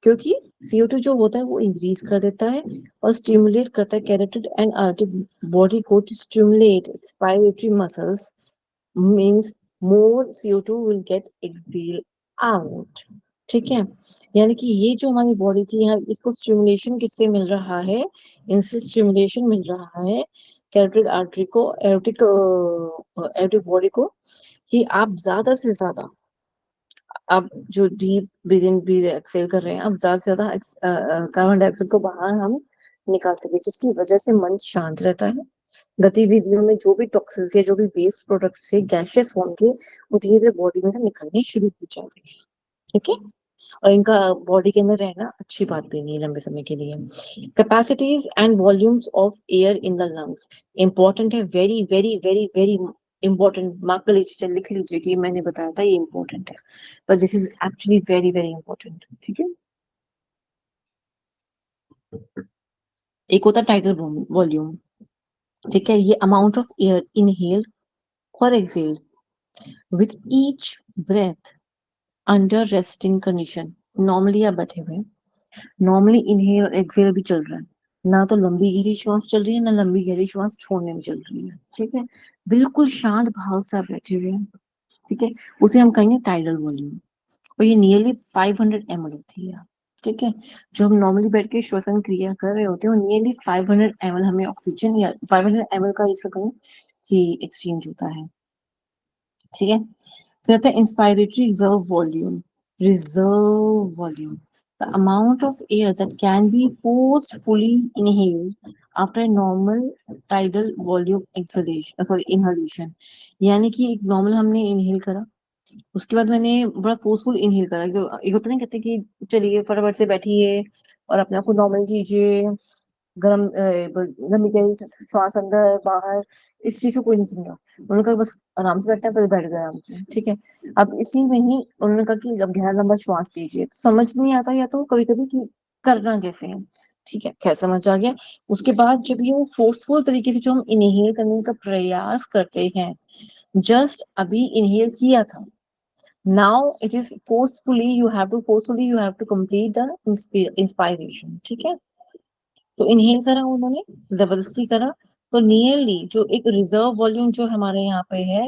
क्योंकि CO2 जो होता है वो इंक्रीज कर देता है और स्टिमुलेट करता है कैरोटिड एंड आर्टिक बॉडी को to stimulate expiratory muscles, means more CO2 will get exhaled out, ठीक है। यानी कि ये जो हमारी बॉडी थी यहाँ, इसको स्टिमुलेशन किससे मिल रहा है? इनसे स्टिमुलेशन मिल रहा है कैरोटिड आर्टरी को, एरोटिक एरोटिक बॉडी को, कि आप ज्यादा से ज्यादा, आप जो डीप ब्रीथ इन ब्रीथ एक्सेल कर रहे हैं, आप ज्यादा से ज्यादा कार्बन डाइऑक्साइड को बाहर हम निकाल सके, जिसकी वजह से मन शांत रहता है। गतिविधियों में जो भी टॉक्सिन्स या जो भी वेस्ट प्रोडक्ट्स से गैसेस फॉर्म के, वो धीरे धीरे बॉडी में से निकलने शुरू हो जाते हैं, ठीक है। और इनका बॉडी के अंदर रहना अच्छी बात भी नहीं है लंबे समय के लिए। Capacities and volumes of air in the lungs important है, very very very very important. Mark कर लीजिए, लिख लीजिए कि मैंने बताया था ये इंपॉर्टेंट है, but this is actually very very important, ठीक है। एक होता है टाइटल वॉल्यूम, ठीक है, ये अमाउंट ऑफ एयर इनहेल्ड और exhaled with each breath under resting condition. Normally आप बैठे हुए, नॉर्मली इनहेल और एक्सहेल भी चल रहा है, ना तो लंबी गहरी श्वास चल रही है ना लंबी गहरी श्वास छोड़ने में चल रही है, ठीक है। बिल्कुल शांत भाव से आप बैठे हुए हैं, ठीक है, उसे हम कहेंगे टाइडल वॉल्यूम। और ये नियरली 500 ml होती है, ठीक है। जो हम नॉर्मली बैठ के श्वसन क्रिया कर रहे होते हैं, वो नियरली 500 ml हमें ऑक्सीजन, या 500 ml का इसका कहें कि एक्सचेंज होता है, ठीक है। फिर आता है inspiratory reserve volume, the amount of air that can be forcefully inhaled after normal tidal volume acceleration, sorry inhalation. यानी कि एक नॉर्मल हमने इनहेल करा, उसके बाद मैंने बड़ा फोर्सफुल इनहेल करा, जो एक होता नहीं, कहते कि चलिए फटाफट से बैठिए और अपने आप को नॉर्मल कीजिए, गरम लंबी गहरी श्वास अंदर बाहर, इस चीज को कोई नहीं समझा। उन्होंने कहा बस आराम से बैठना है, पहले बैठ गए आराम से, ठीक है। अब इसी में ही उन्होंने कहा कि अब गहरा लंबा श्वास दीजिए, तो समझ नहीं आता या तो कभी कभी कि करना कैसे है। ठीक है, क्या समझ आ गया? उसके बाद जब ये वो फोर्सफुल तरीके से जो हम इनहेल करने का प्रयास करते हैं, जस्ट अभी इनहेल किया था, now it is forcefully you have to complete the inspiration. ठीक है, तो इनहेल करा उन्होंने, जबरदस्ती करा, तो नियरली जो एक रिजर्व वॉल्यूम जो हमारे यहाँ पे है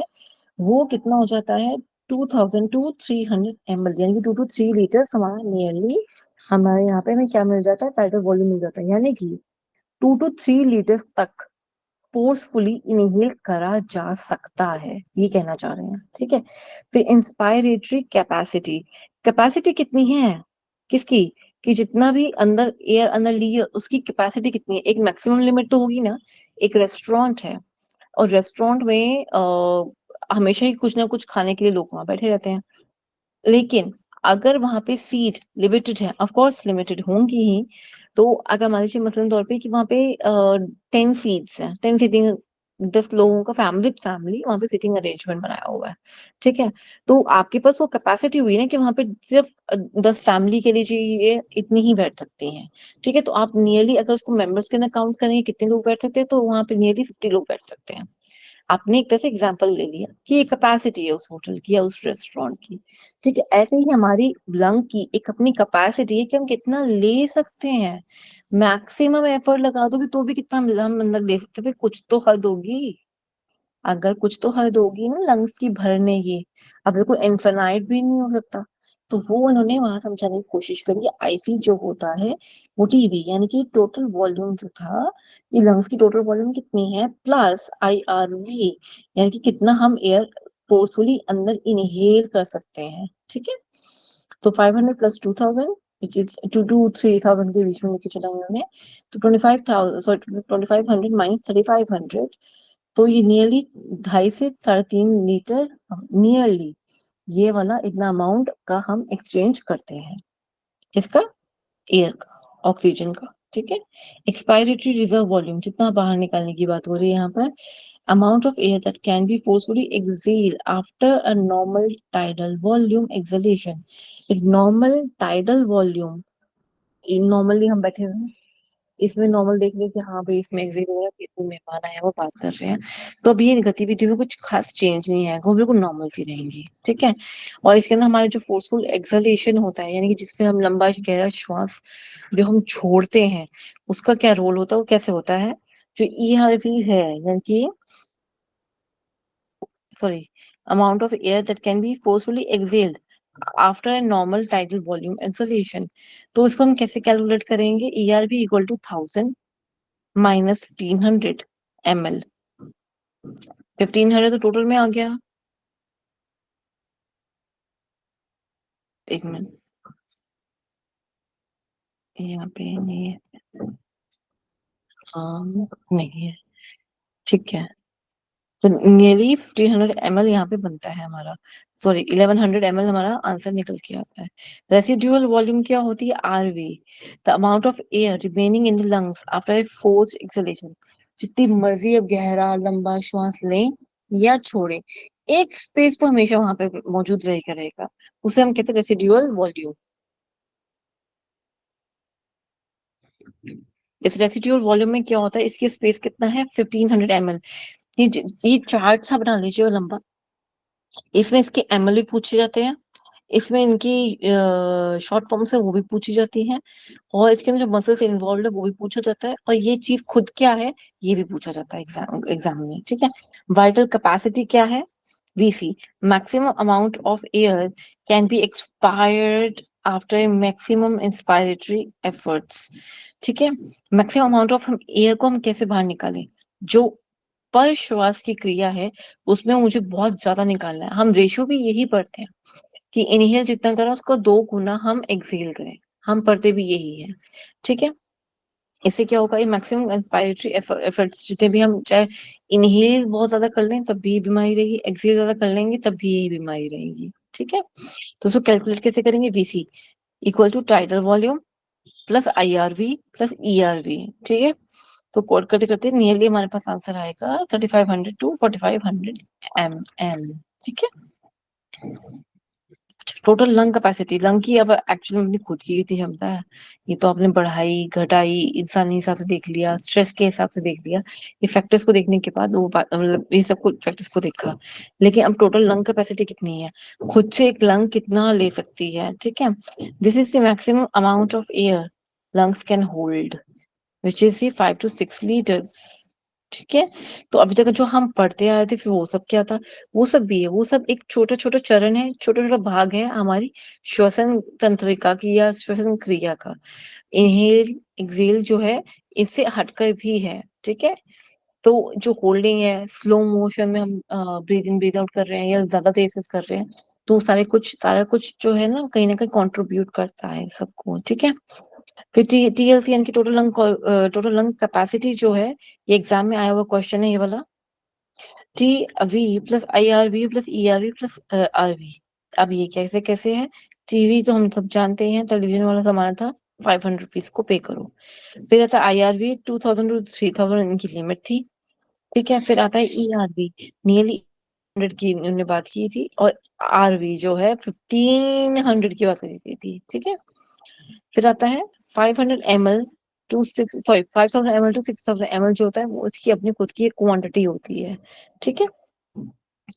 वो कितना हो जाता है, 2,000 to 300 ml, यानी कि 2 to 3 लीटर हमारा नियरली हमारे यहाँ पे हमें क्या मिल जाता है, टाइटल वॉल्यूम मिल जाता है, यानी कि 2 to 3 लीटर तक फोर्सफुली इनहेल करा जा सकता है, ये कहना चाह रहे हैं। ठीक है, फिर इंस्पायरेटरी कैपेसिटी, कैपेसिटी कितनी है किसकी, कि जितना भी अंदर एयर अंदर ली है उसकी कैपेसिटी कितनी है, एक मैक्सिमम लिमिट तो होगी ना। एक रेस्टोरेंट है और रेस्टोरेंट में हमेशा ही कुछ ना कुछ खाने के लिए लोग वहां बैठे रहते हैं, लेकिन अगर वहां पे सीट लिमिटेड है, ऑफ कोर्स लिमिटेड होंगी ही, तो अगर मान लीजिए मसलन तौर पे कि वहां पे 10 सीट्स हैं, 10 सीटिंग, 10 लोगों का फैमिली फैमिली वहां पे सीटिंग अरेंजमेंट बनाया हुआ है। ठीक है, तो आपके पास वो कैपेसिटी हुई ना कि वहां पे सिर्फ 10 फैमिली के लिए चाहिए इतनी ही बैठ सकती हैं। ठीक है, तो आप नियरली अगर उसको मेंबर्स के अंदर काउंट करेंगे कितने लोग बैठ सकते हैं, तो वहां पे नियरली 50 लोग बैठ सकते हैं। आपने एक तरह से एग्जाम्पल ले लिया कि ये कैपेसिटी है उस होटल की या उस रेस्टोरेंट की। ठीक है, ऐसे ही हमारी लंग की एक अपनी कैपेसिटी है कि हम कितना ले सकते हैं। मैक्सिमम एफर्ट लगा दोगे तो भी कितना हम अंदर ले सकते हैं, कुछ तो हद होगी। अगर कुछ तो हद होगी ना लंग्स की भरने की, अब बिल्कुल इनफिनाइट भी नहीं हो सकता। तो वो उन्होंने वहां समझाने की कोशिश करी, आईसी जो होता है वो टीवी, यानी कि टोटल वॉल्यूम जो था, कि लंग्स की टोटल वॉल्यूम कितनी है प्लस आईआरवी, यानी कि कितना हम एयर फोर्सफुली अंदर इनहेल कर सकते हैं। ठीक है, तो 500 प्लस 2,000 विच इज 2 to 3,000 के बीच में लेके चला इन्होंने, तो 25,000 सॉरी 2500 माइनस 3,500, तो ये नियरली 2.5 से 3.5 लीटर नियरली, ये वाला इतना अमाउंट का हम एक्सचेंज करते हैं। किसका? एयर का, ऑक्सीजन का। ठीक है, एक्सपायरेटरी रिजर्व वॉल्यूम जितना बाहर निकालने की बात हो रही है यहाँ पर, amount of air that can be forcefully exhale after a normal tidal volume exhalation. एक नॉर्मल टाइडल वॉल्यूम, नॉर्मली हम बैठे हुए हैं, इसमें नॉर्मल देख रहे कि हाँ भाई इसमें एग्जिट हो रहा है, कितने मेहमान आए हैं वो बात कर रहे हैं, तो अभी ये गतिविधि में कुछ खास चेंज नहीं आएगा, वो बिल्कुल नॉर्मल सी रहेंगी। ठीक है, और इसके अंदर हमारा जो फोर्सफुल एक्सलेशन होता है, यानी कि जिसमें हम लंबा गहरा श्वास जो हम छोड़ते हैं, उसका क्या रोल होता है, वो कैसे होता है, जो ईआरवी है, यानी कि sorry, amount of air that can be forcefully exhaled after a normal tidal volume exhalation, तो इसको हम कैसे कैलकुलेट करेंगे, ERV equal to 1000 minus 1500 ml। 1500 तो टोटल में आ गया, एक मिनट, यहाँ पे नहीं है, हाँ नहीं है, ठीक है, तो नियरली 1500 ml यहाँ पे बनता है हमारा, सॉरी 1100 ml हमारा आंसर निकल के आता है। रेसिडुअल वॉल्यूम क्या होती है, RV, the amount of air remaining in the lungs after a forced exhalation. जितनी मर्जी अब गहरा लंबा श्वास लें या छोड़ें, एक स्पेस तो हमेशा वहां पे मौजूद रही करेगा, उसे हम कहते हैं रेसिडुअल वॉल्यूम। इस रेसिडुअल वॉल्यूम में क्या होता है, इसकी स्पेस कितना है, 1500 ml। ये चार्ट सा बना लीजिए लंबा, इसमें इसके एमएल भी पूछे जाते हैं, इसमें इनकी शॉर्ट फॉर्म से वो भी पूछी जाती है, और इसके अंदर जो मसल्स इन्वॉल्व है वो भी पूछा जाता है, और ये चीज खुद क्या है ये भी पूछा जाता है एग्जाम में। ठीक है, वाइटल कैपेसिटी क्या है, VC, maximum amount of air can be expired after maximum inspiratory efforts. ठीक है, मैक्सिमम अमाउंट ऑफ हम एयर को हम कैसे बाहर निकालें, जो पर श्वास की क्रिया है उसमें मुझे बहुत ज्यादा निकालना है, हम रेशियो भी यही पढ़ते हैं कि इनहेल जितना करें उसको 2 गुना हम एक्सेल करें, हम पढ़ते भी यही है। ठीक है, इससे क्या होगा, ये मैक्सिमम इंस्पायरेटरी एफर्ट्स जितने भी हम चाहे इनहेल बहुत ज्यादा कर लें तब भी ये बीमारी रहेगी, एक्सेल ज्यादा कर लेंगे तब भी यही बीमारी रहेगी। ठीक है, तो उसको कैलकुलेट कैसे करेंगे, VC equal to tidal volume plus IRV plus ERV. ठीक है, तो कोड करते करते नियरली हमारे पास आंसर आएगा 3500 to 4500 ml। ठीक है, टोटल लंग कैपेसिटी, लंग की अब एक्चुअली अपनी खुद की इतनी क्षमता है, ये तो आपने बढ़ाई घटाई इंसानी हिसाब से देख लिया, स्ट्रेस के हिसाब से देख लिया, ये फैक्टर्स को देखने के बाद वो मतलब ये सब कुछ फैक्टर्स को देखा। लेकिन अब टोटल लंग कैपेसिटी कितनी है, खुद से एक लंग कितना ले सकती है, ठीक है। This is the maximum amount of air lungs can hold, which is 5 to 6 litres, ठीक है। तो अभी तक जो हम पढ़ते आए थे फिर वो सब क्या था, वो सब भी है, वो सब एक छोटा छोटा चरण है, छोटा छोटा भाग है हमारी श्वसन तंत्रिका की या श्वसन क्रिया का। इनहेल एक्सेल जो है इससे हटकर भी है, ठीक है। तो जो होल्डिंग है, स्लो मोशन में हम ब्रीद इन ब्रीद आउट कर रहे हैं या ज्यादा तेज से कर रहे हैं, तो सारा कुछ जो है ना कहीं कंट्रीब्यूट करता है सबको, ठीक है। फिर टीएलसी यानी कि टोटल लंग कैपेसिटी जो है, ये एग्जाम में आया हुआ क्वेश्चन है ये वाला, T V plus I R V plus E R V plus R V. अब ये कैसे कैसे है, टीवी तो हम सब जानते हैं, टेलीविजन वाला सामान था, 500 रुपीज को पे करो। फिर ऐसा आई आर वी 2000 to 3000 इनकी लिमिट थी, ठीक है। फिर आता है ई आर वी, नियरली 100 की उन्होंने बात की थी, और आर वी जो है 1500 की बात करी थी, ठीक है। फिर आता है 500 ml टू 6000 ml जो होता है वो उसकी अपनी खुद की एक क्वांटिटी होती है, ठीक है।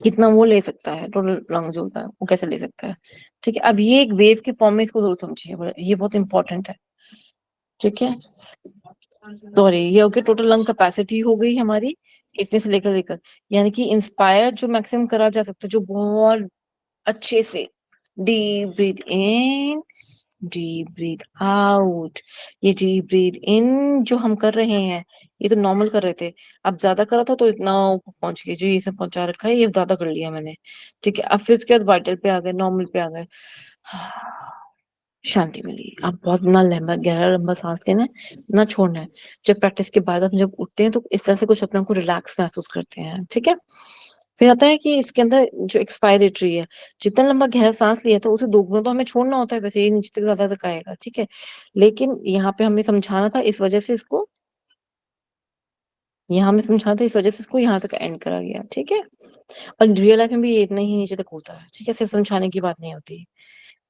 कितना वो ले सकता है टोटल लंग जो होता है वो कैसे ले सकता है, ठीक है। अब ये एक वेव के फॉर्म में इसको जरूर समझिए, ये बहुत इंपॉर्टेंट है, ठीक है। सॉरी, ये हो गया टोटल लंग कैपेसिटी हो गई हमारी, इतने से लेकर लेकर, यानी कि इंस्पायर जो मैक्सिमम करा जा सकता है, जो बहुत अच्छे से डीप ब्रीथ इन, डीप ब्रीथ आउट। ये डीप ब्रीथ इन जो हम कर रहे हैं, ये तो नॉर्मल कर रहे थे, अब ज्यादा करा था तो इतना ऊपर पहुंच गए, जो ये सब पहुंचा रखा है ये ज्यादा कर लिया मैंने, ठीक है। अब फिर उसके बाद वाइटल पे आ गए, नॉर्मल पे आ गए, शांति मिली। आप बहुत ना लंबा गहरा लंबा सांस लेना है, ना छोड़ना है। जब प्रैक्टिस के बाद हम जब उठते हैं तो इस तरह से कुछ अपने को रिलैक्स महसूस करते हैं, ठीक है। फिर आता है कि इसके अंदर जो एक्सपायरेटरी है, जितना लंबा गहरा सांस लिया था उसे 2 गुना तो हमें छोड़ना होता है, वैसे ये नीचे तक ज्यादा तक आएगा, ठीक है। लेकिन यहाँ पे हमें समझाना था इस वजह से इसको, यहाँ हमें समझाना था इस वजह से इसको यहाँ तक एंड करा गया, ठीक है। और रियल लाइफ में भी ये इतना ही नीचे तक होता है, ठीक है, सिर्फ समझाने की बात नहीं होती।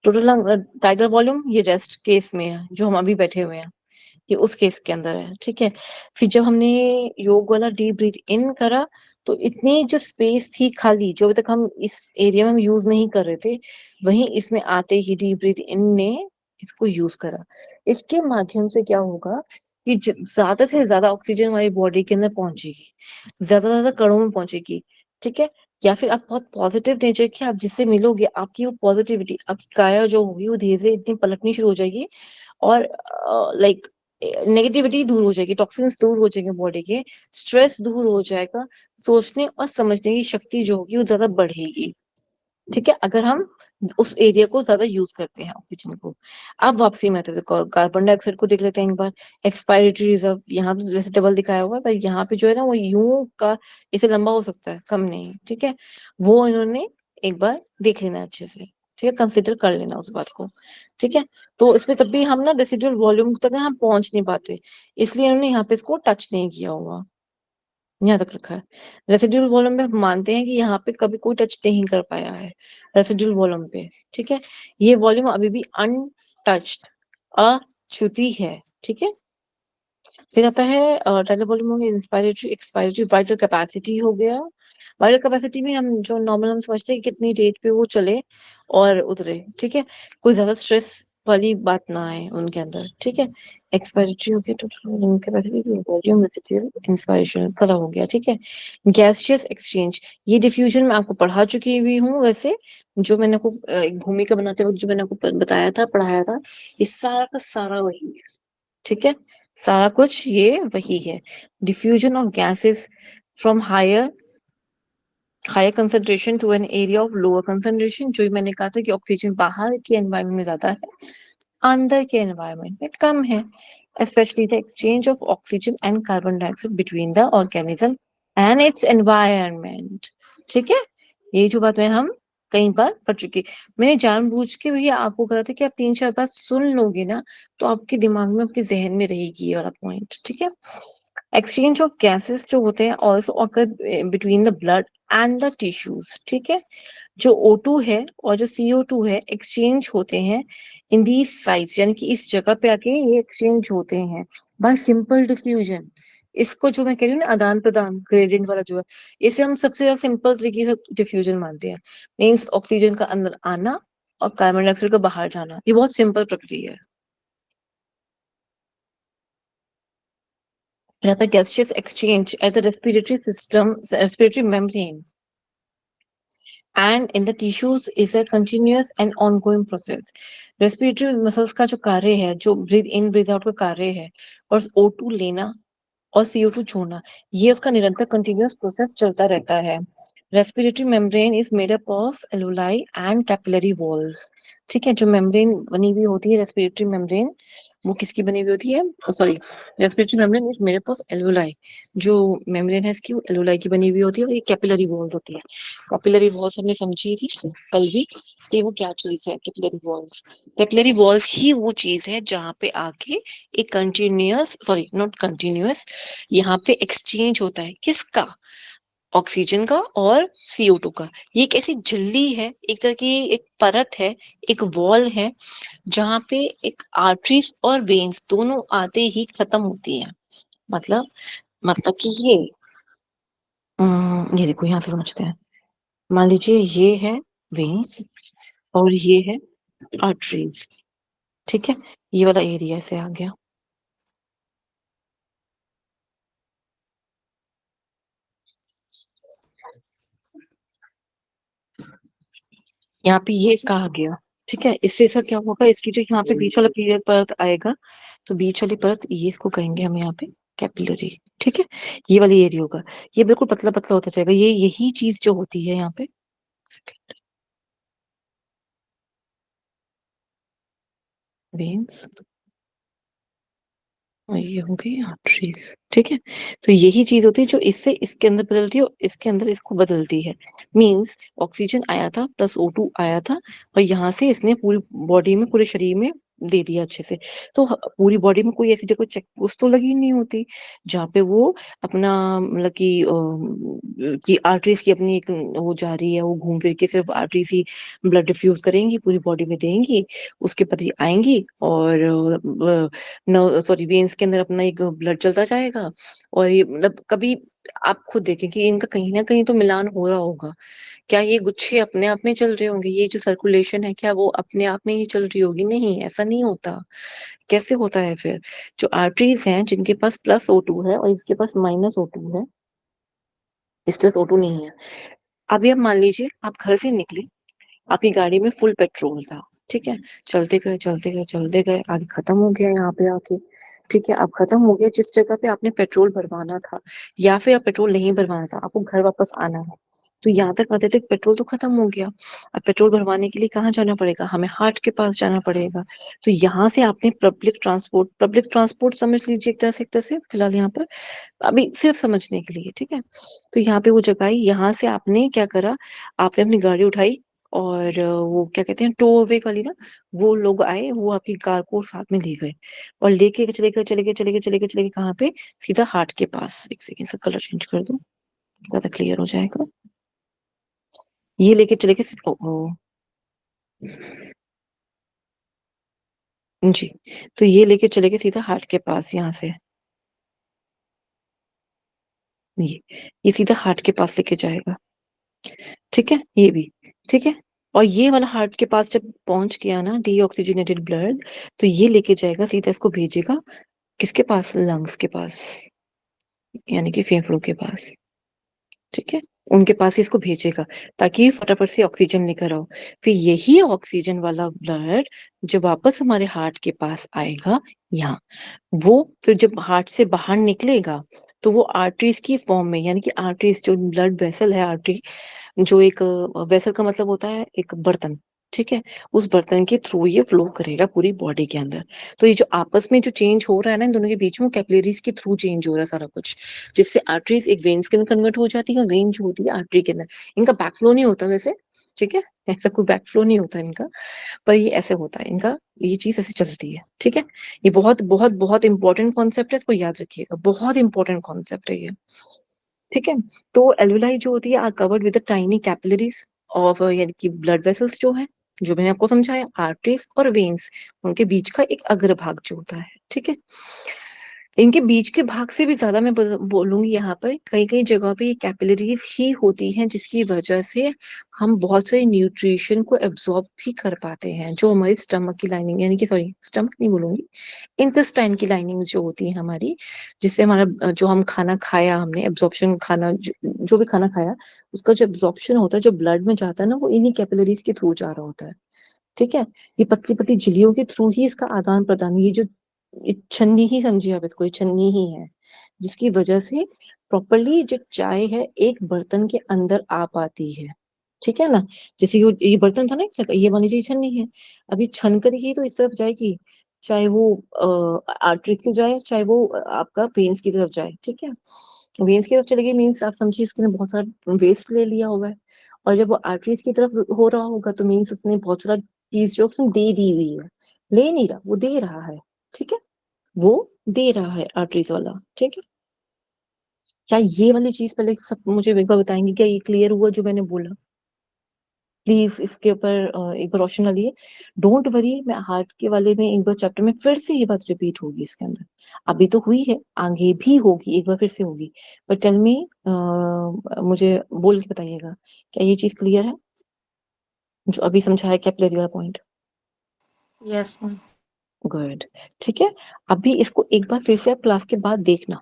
टोटल टाइटल वॉल्यूम ये रेस्ट केस में है जो हम अभी बैठे हुए हैं, ये उस केस के अंदर है, ठीक है। फिर जब हमने योग वाला डीप ब्रीथ इन करा, तो इतनी जो स्पेस थी खाली जो अभी तक हम इस एरिया में हम यूज नहीं कर रहे थे, वहीं इसमें आते ही डीप ब्रीथ इन ने इसको यूज करा। इसके माध्यम से क्या होगा कि ज्यादा से ज्यादा ऑक्सीजन हमारी बॉडी के अंदर पहुंचेगी, ज्यादा से ज्यादा कणों में पहुंचेगी, ठीक है। या फिर आप बहुत पॉजिटिव नेचर के आप जिससे मिलोगे, आपकी वो पॉजिटिविटी, आपकी काया जो होगी वो धीरे धीरे इतनी पलटनी शुरू हो जाएगी, और लाइक नेगेटिविटी दूर हो जाएगी, टॉक्सिन्स दूर हो जाएंगे बॉडी के, स्ट्रेस दूर हो जाएगा, सोचने और समझने की शक्ति जो होगी वो ज्यादा बढ़ेगी, ठीक है, अगर हम उस एरिया को ज्यादा यूज करते हैं ऑक्सीजन को। अब वापसी में आते हैं तो कार्बन डाइऑक्साइड को देख लेते हैं एक बार। एक्सपायरेटरी रिजर्व यहाँ तो जैसे टेबल दिखाया हुआ है, पर यहाँ पे जो है ना वो यूं का इसे लंबा हो सकता है, कम नहीं, ठीक है। वो इन्होंने एक बार देख लेना अच्छे से, ठीक है, कंसिडर कर लेना उस बात को, ठीक है। तो इसमें तब भी हम ना रेसिडुअल वॉल्यूम तक हम पहुंच नहीं पाते, इसलिए इन्होंने यहाँ पे इसको टच नहीं किया हुआ, यहाँ तक रखा है। रेसिडुअल वॉल्यूम पे हम मानते हैं कि यहाँ पे कभी कोई टच नहीं कर पाया है रेसिडुअल वॉल्यूम पे, ठीक है। ये वॉल्यूम अभी भी अनटच्ड, अछूती है, ठीक है। फिर आता है टाइटल वॉल्यूम हो गया, इंस्पायरेटरी एक्सपायरेटरी, वाइटल कैपेसिटी हो गया। वाइटल कैपेसिटी में हम जो नॉर्मल हम समझते हैं कि कितनी रेट पे वो चले और उतरे, ठीक है, कोई ज्यादा स्ट्रेस वाली बात ना आए उनके अंदर, ठीक है। एक्सपायरेटरी हो गया, total capacity, volume, residual, inspiration सारा हो गया, ठीक है। गैसियस एक्सचेंज, ये डिफ्यूजन मैं आपको पढ़ा चुकी हुई हूँ वैसे, जो मैंने आपको एक भूमिका बनाते वक्त जो मैंने आपको बताया था पढ़ाया था, ये सारा का सारा वही है, ठीक है। सारा कुछ ये वही है, diffusion of gases from higher concentration to an area of lower concentration, जो मैंने कहा था कि ऑक्सीजन बाहर के एनवायरनमेंट में ज्यादा है, अंदर के एनवायरनमेंट में कम है, specially the exchange of oxygen and carbon dioxide between the organism and it's environment, ठीक है। ये जो बात मैं हम कई बार पढ़ चुकी, मैंने जानबूझ के भैया आपको करा था कि आप 3-4 बार सुन लोगे ना, तो आपके दिमाग में आपके जहन में रहेगी ये वाला पॉइंट, ठीक है। एक्सचेंज ऑफ गैसेस जो होते हैं also occur between the blood and the tissues, ठीक है। जो O2 है और जो CO2 है एक्सचेंज होते हैं इन दी साइट्स, यानी कि इस जगह पे आके ये एक्सचेंज होते हैं बाय सिंपल डिफ्यूजन। इसको जो मैं कह रही हूँ ना आदान प्रदान ग्रेडियंट वाला जो है, इसे हम सबसे ज्यादा सिंपल तरीके से डिफ्यूजन मानते हैं। मीन्स ऑक्सीजन का अंदर आना और कार्बन डाइऑक्साइड का बाहर जाना, ये बहुत सिंपल प्रक्रिया है। रहता है gaseous exchange at the respiratory system, respiratory membrane and in the tissues is a continuous and ongoing process. Respiratory muscles का जो कार्य है, जो breathe in breathe out का कार्य है, और O2 लेना और CO2 छोड़ना, ये उसका निरंतर कंटिन्यूअस प्रोसेस चलता रहता है। Respiratory membrane is made up of alveoli and capillary walls. ठीक है, जो मेम्ब्रेन बनी हुई होती है रेस्पिरेटरी मेम्ब्रेन, वो किसकी बनी हुई होती है? Sorry, respiratory membrane is made up of alveoli. जो मेम्ब्रेन है इसकी, वो एलुलाई की बनी हुई होती है, और ये कैपिलरी वॉल्स होती है। कैपिलरी वॉल्स हमने समझी थी कल भी, इसलिए वो क्या चीज है कैपिलरी वॉल्स? कैपिलरी वॉल्स ही वो चीज है जहां पे आके एक कंटिन्यूअस, सॉरी नॉट कंटिन्यूअस, यहाँ पे एक्सचेंज होता है किसका? ऑक्सीजन का और CO2 का। ये एक ऐसी झिल्ली है, एक तरह की एक परत है, एक वॉल है, जहां पे एक आर्टरीज और वेन्स दोनों आते ही खत्म होती है। मतलब कि ये देखो यहाँ से समझते हैं। मान लीजिए ये है वेन्स और ये है आर्टरीज। ठीक है, ये वाला एरिया से आ गया। यहाँ पे ये इसका आ गया। ठीक है, इससे इसका क्या होगा, इसकी जो यहाँ पे बीच वाला पीरियड परत आएगा, तो बीच वाली परत ये इसको कहेंगे हम यहाँ पे कैपिलरी। ठीक है, ये वाली एरिया होगा, ये बिल्कुल पतला पतला होता जाएगा, ये यही चीज जो होती है यहाँ पे वेन्स, और ये हो गई आर्टरीज। ठीक है, तो यही चीज होती है जो इससे इसके अंदर बदलती है और इसके अंदर इसको बदलती है। मींस ऑक्सीजन आया था प्लस O2 आया था, और यहाँ से इसने पूरी बॉडी में, पूरे शरीर में दे दिया अच्छे से। तो पूरी बॉडी में कोई ऐसी जगह चेक पोस्ट तो लगी नहीं होती जहाँ पे वो अपना मतलब कि आर्टरीज की अपनी एक वो जा रही है, वो घूम फिर के सिर्फ आर्टरीज ही ब्लड डिफ्यूज करेंगी, पूरी बॉडी में देंगी, उसके बाद ये आएंगी और न सॉरी वेन्स के अंदर अपना एक ब्लड चलता जाएगा। और ये मतलब कभी आप खुद देखें कि इनका कहीं ना कहीं तो मिलान हो रहा होगा। क्या ये गुच्छे अपने आप में चल रहे होंगे? ये जो सर्कुलेशन है क्या वो अपने आप में ही चल रही होगी? नहीं, ऐसा नहीं होता। कैसे होता है फिर? जो आर्टरीज हैं जिनके पास +O2 है और इसके पास -O2 है, इसके पास O2 नहीं है। अभी आप मान लीजिए आप घर से निकले, आपकी गाड़ी में फुल पेट्रोल था। ठीक है, चलते गए चलते गए चलते गए, आगे खत्म हो गया यहाँ पे आके। ठीक है, अब खत्म हो गया जिस जगह पे आपने पेट्रोल भरवाना था, या फिर आप पेट्रोल नहीं भरवाना था, आपको घर वापस आना है, तो यहाँ तक आते तक पेट्रोल तो खत्म हो गया। अब पेट्रोल भरवाने के लिए कहाँ जाना पड़ेगा? हमें हाट के पास जाना पड़ेगा। तो यहाँ से आपने पब्लिक ट्रांसपोर्ट समझ लीजिए एक तरह से फिलहाल यहाँ पर, अभी सिर्फ समझने के लिए। ठीक है, तो यहाँ पे वो जगह आई, यहाँ से आपने क्या करा, आपने अपनी गाड़ी उठाई, और वो क्या कहते हैं टो अवे वाली ना, वो लोग आए, वो आपकी कार को साथ में ले गए, और लेके चले गए कहाँ पे? सीधा हाट के पास। एक सेकेंड से कलर चेंज कर दो, ज्यादा क्लियर हो जाएगा। ये लेके चले गए जी, तो ये लेके चले गए सीधा हाट के पास यहाँ से। ये सीधा हाट के पास लेके जाएगा। ठीक है, ये भी ठीक है। और ये वाला हार्ट के पास जब पहुंच गया ना डीऑक्सीजनेटेड ब्लड, तो ये लेके जाएगा सीधा, इसको भेजेगा किसके पास? लंग्स के पास, यानी कि फेफड़ों के पास। ठीक है, उनके पास ही इसको भेजेगा, ताकि ये फटाफट से ऑक्सीजन लेकर आओ। फिर यही ऑक्सीजन वाला ब्लड जो वापस हमारे हार्ट के पास आएगा यहाँ, वो फिर जब हार्ट से बाहर निकलेगा, तो वो आर्टरीज की फॉर्म में, यानी कि आर्टरीज जो ब्लड वेसल है, आर्टरी जो एक वेसल का मतलब होता है एक बर्तन। ठीक है, उस बर्तन के थ्रू ये फ्लो करेगा पूरी बॉडी के अंदर। तो ये जो आपस में जो चेंज हो रहा है ना इन दोनों के बीच में, कैपिलरीज के थ्रू चेंज हो रहा है सारा कुछ, जिससे आर्टरीज एक वेन्स के अंदर कन्वर्ट हो जाती है, और वेन जो होती है आर्टरी के अंदर। इनका बैकफ्लो नहीं होता वैसे। ठीक है, ऐसा कोई बैकफ्लो नहीं होता इनका, पर ये ऐसे होता है इनका, ये चीज ऐसे चलती है। ठीक है, ये बहुत बहुत बहुत इंपॉर्टेंट कॉन्सेप्ट है, इसको याद रखिएगा, बहुत इंपॉर्टेंट कॉन्सेप्ट है ये। ठीक है, तो एल्वुलाई जो होती है are covered with tiny capillaries, of यानी कि ब्लड वेसल्स जो है, जो मैंने आपको समझाया, आर्टरीज और वेन्स, उनके बीच का एक अग्रभाग जो होता है, ठीक है। इनके बीच के भाग से भी ज्यादा मैं बोलूंगी यहाँ पर कई कई जगह पे ये कैपिलरीज ही होती हैं, जिसकी वजह से हम बहुत सारे न्यूट्रिशन को एब्जॉर्ब भी कर पाते हैं, जो हमारी स्टमक की लाइनिंग, यानी कि सॉरी स्टमक नहीं बोलूंगी, इंटेस्टाइन की लाइनिंग जो होती है हमारी, जिससे हमारा जो हम खाना खाया, हमने एब्जॉर्प्शन खाना जो भी खाना खाया, उसका जो एब्जॉर्प्शन होता है, जो ब्लड में जाता है ना, वो इन्हीं कैपिलरीज के थ्रू जा रहा होता है, ठीक है। ये पतली पतली झिल्लियों के थ्रू ही इसका आदान प्रदान, ये जो ये छन्नी ही समझिए आप इसको, ये छन्नी ही है, जिसकी वजह से प्रॉपरली जो चाय है एक बर्तन के अंदर आ पाती है, ठीक है ना। जैसे ये बर्तन था ना, ये मान लीजिए ये छन्नी है, अभी छन कर ही तो इस तरफ जाएगी, चाहे वो आर्टरीज की जाए, चाहे वो आपका वेन्स की तरफ जाए, ठीक है। वेन्स की तरफ चलेगी मीन्स आप समझिए इसके ने बहुत सारा वेस्ट ले लिया हुआ है, और जब वो आर्टरीज की तरफ हो रहा होगा तो मीन्स उसने बहुत सारा चीज जो उसने दे दी हुई है, ले नहीं रहा, वो दे रहा है, ठीक है, वो दे रहा है आर्टरीज वाला, ठीक है। क्या ये वाली चीज पहले सब मुझे एक बार बताएंगे, क्या ये क्लियर हुआ जो मैंने बोला? प्लीज इसके ऊपर एक बार रोशन डालिए। डोंट वरी, मैं हार्ट के वाले में एक बार चैप्टर में फिर से ये बात रिपीट होगी इसके अंदर, अभी तो हुई है, आगे भी होगी, एक बार फिर से होगी। बट टेल मी, मुझे बोल के बताइएगा, क्या ये चीज क्लियर है जो अभी समझा है कैपिलरी वाला पॉइंट? Yes ma'am. गुड, ठीक है। अभी इसको एक बार फिर से आप क्लास के बाद देखना,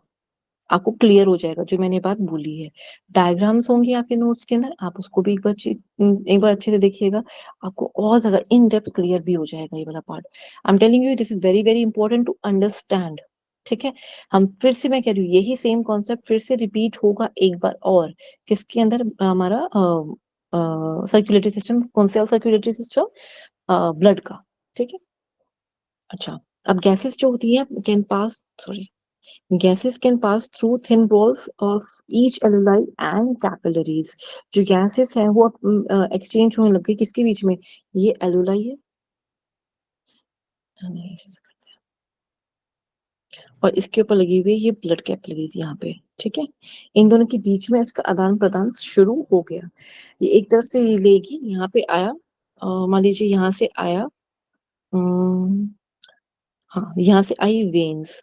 आपको क्लियर हो जाएगा जो मैंने बात बोली है। डायग्राम्स होंगे आपके नोट्स के अंदर, आप उसको भी एक बार अच्छे से देखिएगा, आपको और ज्यादा इन डेप्थ क्लियर भी हो जाएगा ये वाला part. I am telling you this is very very important to understand, ठीक है। हम फिर से, मैं कह रही हूँ, यही सेम कॉन्सेप्ट फिर से रिपीट होगा एक बार और, किसके अंदर, हमारा सर्कुलेटरी सिस्टम, कौन सा सर्कुलेटरी सिस्टम, ब्लड का, ठीक है। अच्छा, अब गैसेस जो होती है can pass, sorry, gases can pass through thin walls of each alveoli and capillaries। जो gases हैं वो एक्सचेंज होने लग गई किसके बीच में, ये एलुलाई है, और इसके ऊपर लगी हुई है ये ब्लड कैपिलरीज यहाँ पे, ठीक है। इन दोनों के बीच में इसका आदान प्रदान शुरू हो गया, ये एक तरफ से ये लेगी, यहाँ पे आया, मान लीजिए यहाँ से आया, अम, हाँ यहाँ से आई वेन्स,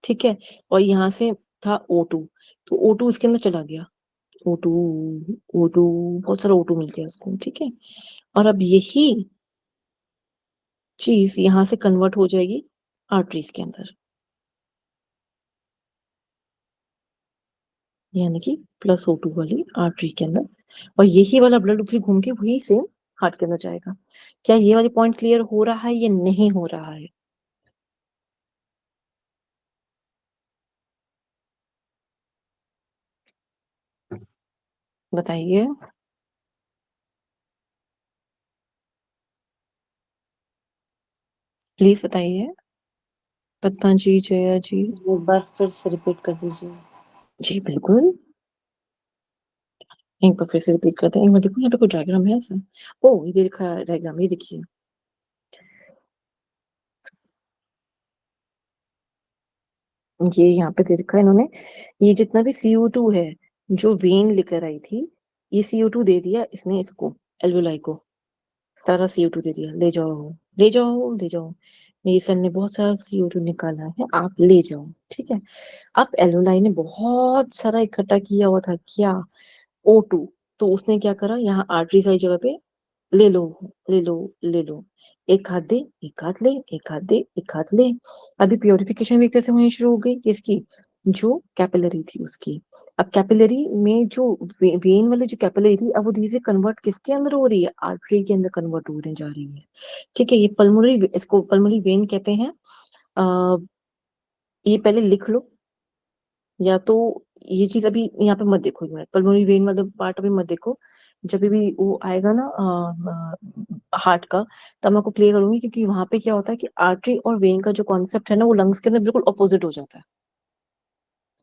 ठीक है, और यहाँ से था O2, तो O2 इसके अंदर चला गया, O2, O2, बहुत सारा O2 मिल गया उसको, ठीक है। और अब यही चीज यहाँ से कन्वर्ट हो जाएगी आर्टरीज के अंदर, यानी कि +O2 वाली आर्टरी के अंदर, और यही वाला ब्लड फिर घूम के वही सेम हार्ट के अंदर जाएगा। क्या ये वाली पॉइंट क्लियर हो रहा है या नहीं हो रहा है? बताइए, प्लीज बताइए, पद्मा जी, जया जी। एक बार फिर से रिपीट कर दीजिए। जी बिल्कुल, एक बार फिर से रिपीट करते हैं, एक बार देखो यहाँ पे कोई डायग्राम है ऐसा, ओ ये देखा डायग्राम, ये देखिए, ये यहाँ पे दे रखा है इन्होंने, ये जितना भी CO2 है जो वेन लेकर आई थी, ये CO2 दे दिया इसने इसको, एल्वुलाई को, सारा CO2 दे दिया, ले जाओ ले जाओ ले जाओ, मेरी सन ने बहुत सारा CO2 निकाला है, आप ले जाओ, ठीक है। अब एल्वुलाई ने बहुत सारा इकट्ठा किया हुआ था, क्या, O2, तो उसने क्या करा, यहाँ आर्टरी सारी जगह पे, ले लो ले लो ले लो, एक हाथ दे एक हाथ ले, एक हाथ दे एक हाथ ले। अभी प्योरिफिकेशन भी एक तरह से होनी शुरू हो गई किसकी, जो कैपिलरी थी उसकी। अब कैपिलरी में जो वेन वाली जो कैपिलरी थी, अब वो धीरे से कन्वर्ट किसके अंदर हो रही है, आर्टरी के अंदर कन्वर्ट होने जा रही है, ठीक है। ये पल्मोनरी, इसको पल्मोनरी वेन कहते हैं। आ, ये पहले लिख लो, या तो ये चीज अभी यहाँ पे मत देखो, पल्मोनरी वेन मतलब पार्ट अभी मत देखो, जब भी वो आएगा ना हार्ट का, तब मैं आपको क्लियर करूंगी, क्योंकि वहां पे क्या होता है कि आर्टरी और वेन का जो कॉन्सेप्ट है ना, वो लंग्स के अंदर बिल्कुल अपोजिट हो जाता है,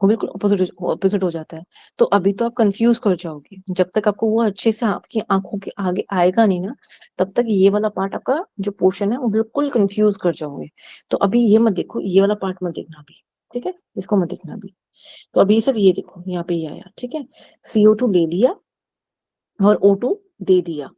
वो बिल्कुल अपोजिट अपोजिट हो जाता है। तो अभी तो आप कंफ्यूज कर जाओगे, जब तक आपको वो अच्छे से आपकी आंखों के आगे आएगा नहीं ना, तब तक ये वाला पार्ट आपका जो पोर्शन है वो बिल्कुल कंफ्यूज कर जाओगे। तो अभी ये मत देखो, ये वाला पार्ट मत देखना अभी, ठीक है, इसको मत देखना अभी। तो अभी सब ये देखो, यहाँ पे ये आया, ठीक है, CO2 ले लिया और O2 दे दिया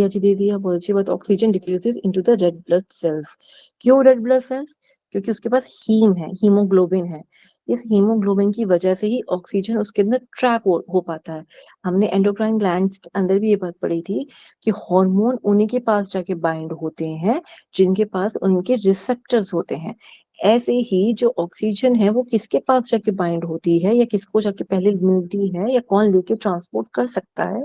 जी, दे दिया, बहुत अच्छी बात। Oxygen diffuses into the red blood cells. क्यों रेड ब्लड सेल्स? क्योंकि उसके पास हीम है, हीमोग्लोबिन है। इस हीमोग्लोबिन की वजह से ही ऑक्सीजन उसके अंदर ट्रैप हो पाता है। हमने एंडोक्राइन ग्लैंड्स के अंदर भी ये बात पढ़ी थी कि हार्मोन उन्हीं के पास जाके बाइंड होते हैं जिनके पास उनके रिसेप्टर्स होते हैं। ऐसे ही जो ऑक्सीजन है वो किसके पास जाके बाइंड होती है या किसको जाके पहले मिलती है या कौन लेके ट्रांसपोर्ट कर सकता है?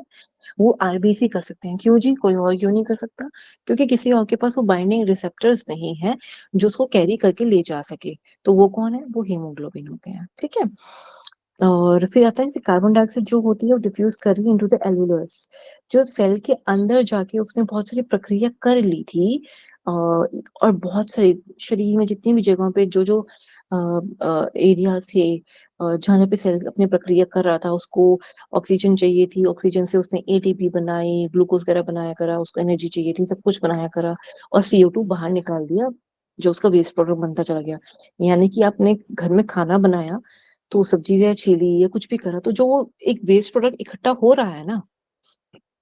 वो आरबीसी कर सकते हैं। क्यों जी? कोई और क्यों नहीं कर सकता? क्योंकि किसी और के पास वो बाइंडिंग रिसेप्टर्स नहीं है जो उसको कैरी करके ले जा सके। तो वो कौन है? वो हीमोग्लोबिन होते हैं। ठीक है। और फिर आता है कि कार्बन डाइऑक्साइड जो होती है वो डिफ्यूज कर रही है इनटू द एल्वुलस। जो सेल के अंदर जाके उसने बहुत सारी प्रक्रिया कर ली थी। और बहुत सारी शरीर में जितनी भी जगहों पे जो जो एरिया थे, जहाँ जहाँ पे सेल अपनी प्रक्रिया कर रहा था, उसको ऑक्सीजन चाहिए थी, ऑक्सीजन से उसने एटीपी बनाई, ग्लूकोज वगैरह बनाया करा, उसको एनर्जी चाहिए थी, सब कुछ बनाया करा और CO2 बाहर निकाल दिया, जो उसका वेस्ट प्रोडक्ट बनता चला गया। यानी कि आपने घर में खाना बनाया तो सब्जी या छीली या कुछ भी करा तो जो वो एक वेस्ट प्रोडक्ट इकट्ठा हो रहा है ना,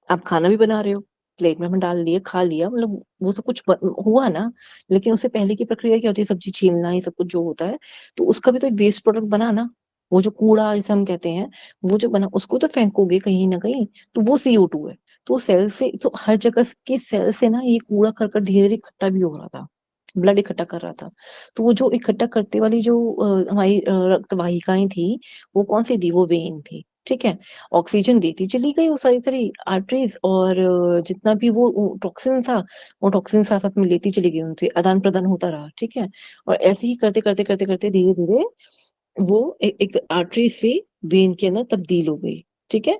आप खाना भी बना रहे हो, प्लेट में डाल लिए, खा लिया, मतलब वो सब कुछ हुआ ना। लेकिन उससे पहले की प्रक्रिया क्या होती है? सब्जी छीलना, ये सब कुछ जो होता है, तो उसका भी तो एक वेस्ट प्रोडक्ट बना ना। वो जो कूड़ा जैसे हम कहते हैं, वो जो बना उसको तो फेंकोगे कहीं ना कहीं, तो वो CO2 है। तो सेल से, तो हर जगह की सेल से ना ये कूड़ा करकट धीरे धीरे इकट्ठा भी हो रहा था, ब्लड इकट्ठा कर रहा था। तो वो जो इकट्ठा करते वाली जो हमारी रक्त वाहिकाएं थी, वो कौन सी थी? वो वेन थी। ठीक है। ऑक्सीजन देती चली गई वो सारी सारी आर्टरीज, और जितना भी वो टॉक्सिन था, वो टॉक्सिन साथ साथ में लेती चली गई, उनसे आदान प्रदान होता रहा। ठीक है। और ऐसे ही करते करते करते करते धीरे धीरे वो एक आर्टरी से वेन के अंदर तब्दील हो गई। ठीक है।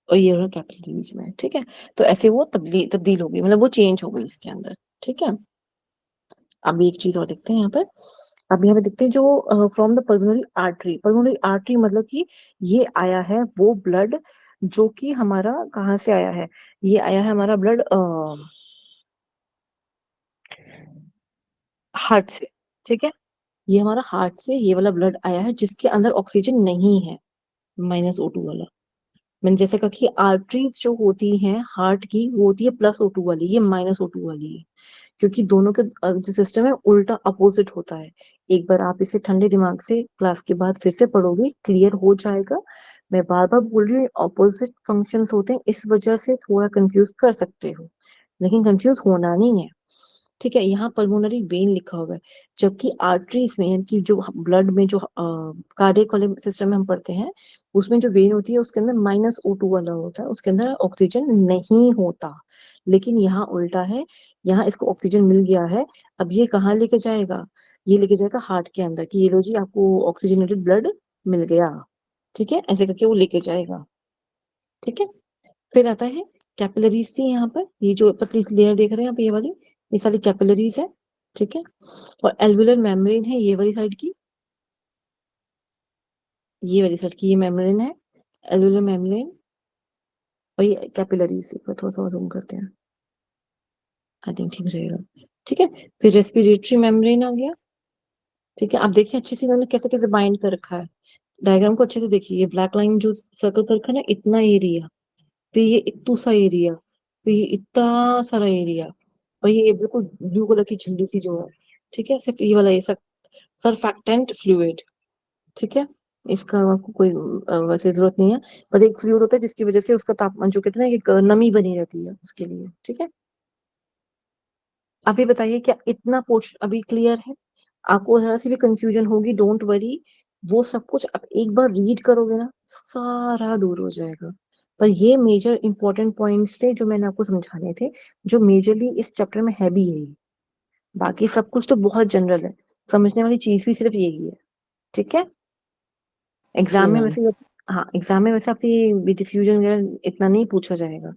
और ये रहा कैपिलरीज में। ठीक है। तो ऐसे वो तब्दील तब्दील हो गई, मतलब वो चेंज हो गई इसके अंदर। ठीक है। अभी एक चीज और देखते हैं यहाँ पर। अब यहाँ पे देखते हैं जो from the pulmonary artery. Pulmonary artery मतलब कि ये आया है वो ब्लड जो कि हमारा कहाँ से आया है? ये आया है हमारा ब्लड हार्ट से। ठीक है। ये हमारा हार्ट से ये वाला ब्लड आया है जिसके अंदर ऑक्सीजन नहीं है, -O2 वाला। मैंने जैसे कहा कि आर्टरीज जो होती हैं हार्ट की, वो होती है +O2 वाली, ये -O2 वाली है। क्योंकि दोनों के जो सिस्टम है उल्टा अपोजिट होता है। एक बार आप इसे ठंडे दिमाग से क्लास के बाद फिर से पढ़ोगे, क्लियर हो जाएगा। मैं बार बार बोल रही हूँ, अपोजिट फंक्शंस होते हैं, इस वजह से थोड़ा कंफ्यूज कर सकते हो, लेकिन कंफ्यूज होना नहीं है। ठीक है। यहाँ पल्मोनरी वेन लिखा हुआ है, जबकि आर्टरीज में, यानी कि जो ब्लड में जो कार्डियक वाले सिस्टम में हम पढ़ते हैं, उसमें जो वेन होती है उसके अंदर -O2 वाला होता है, उसके अंदर ऑक्सीजन नहीं होता। लेकिन यहाँ उल्टा है, यहाँ इसको ऑक्सीजन मिल गया है। अब ये कहाँ लेके जाएगा? ये लेके जाएगा हार्ट के अंदर, कि ये लो जी, आपको ऑक्सीजनेटेड ब्लड मिल गया। ठीक है। ऐसे करके वो लेके जाएगा। ठीक है। फिर आता है कैपिलरीज थी यहाँ पर, ये जो पतली लेयर देख रहे हैं आप, ये वाली, ये सारी कैपिलरीज है। ठीक है। और एल्वुलर मेम्ब्रेन है ये वाली साइड की, ये वाली साइड की ये मेम्ब्रेन है, एल्वुलर मेम्ब्रेन। और ये कैपिलरीज, थोड़ा सा जूम करते हैं, आई थिंक ठीक रहेगा। ठीक है। फिर रेस्पिरेटरी मेम्ब्रेन आ गया। ठीक है। आप देखिए अच्छे से इन्होंने कैसे कैसे बाइंड कर रखा है। डायग्राम को अच्छे से देखिए, ये ब्लैक लाइन जो सर्कल कर रखा है ना, इतना एरिया, फिर ये इतू सा एरिया, फिर ये इतना सारा एरिया, और ये बिल्कुल ब्लू कलर की झिल्ली सी जो है। ठीक है। सिर्फ ये वाला, ये सब सरफैक्टेंट फ्लूइड। ठीक है। इसका आपको कोई वैसे जरूरत नहीं है, पर एक फ्लूइड होता है जिसकी वजह से उसका तापमान जो कहते हैं ना, एक नमी बनी रहती है उसके लिए। ठीक है। अभी बताइए क्या इतना पोर्शन अभी क्लियर है? आपको जरा सी भी कंफ्यूजन होगी, डोंट वरी, वो सब कुछ आप एक बार रीड करोगे ना, सारा दूर हो जाएगा। पर ये मेजर इंपॉर्टेंट पॉइंट्स थे जो मैंने आपको समझाने थे, जो मेजरली इस चैप्टर में है भी यही। बाकी सब कुछ तो बहुत जनरल है, समझने वाली चीज भी सिर्फ यही है। ठीक है। जी एग्जाम में मैम। वैसे, हाँ एग्जाम में वैसे आपसे ये डिफ्यूजन वगैरह इतना नहीं पूछा जाएगा,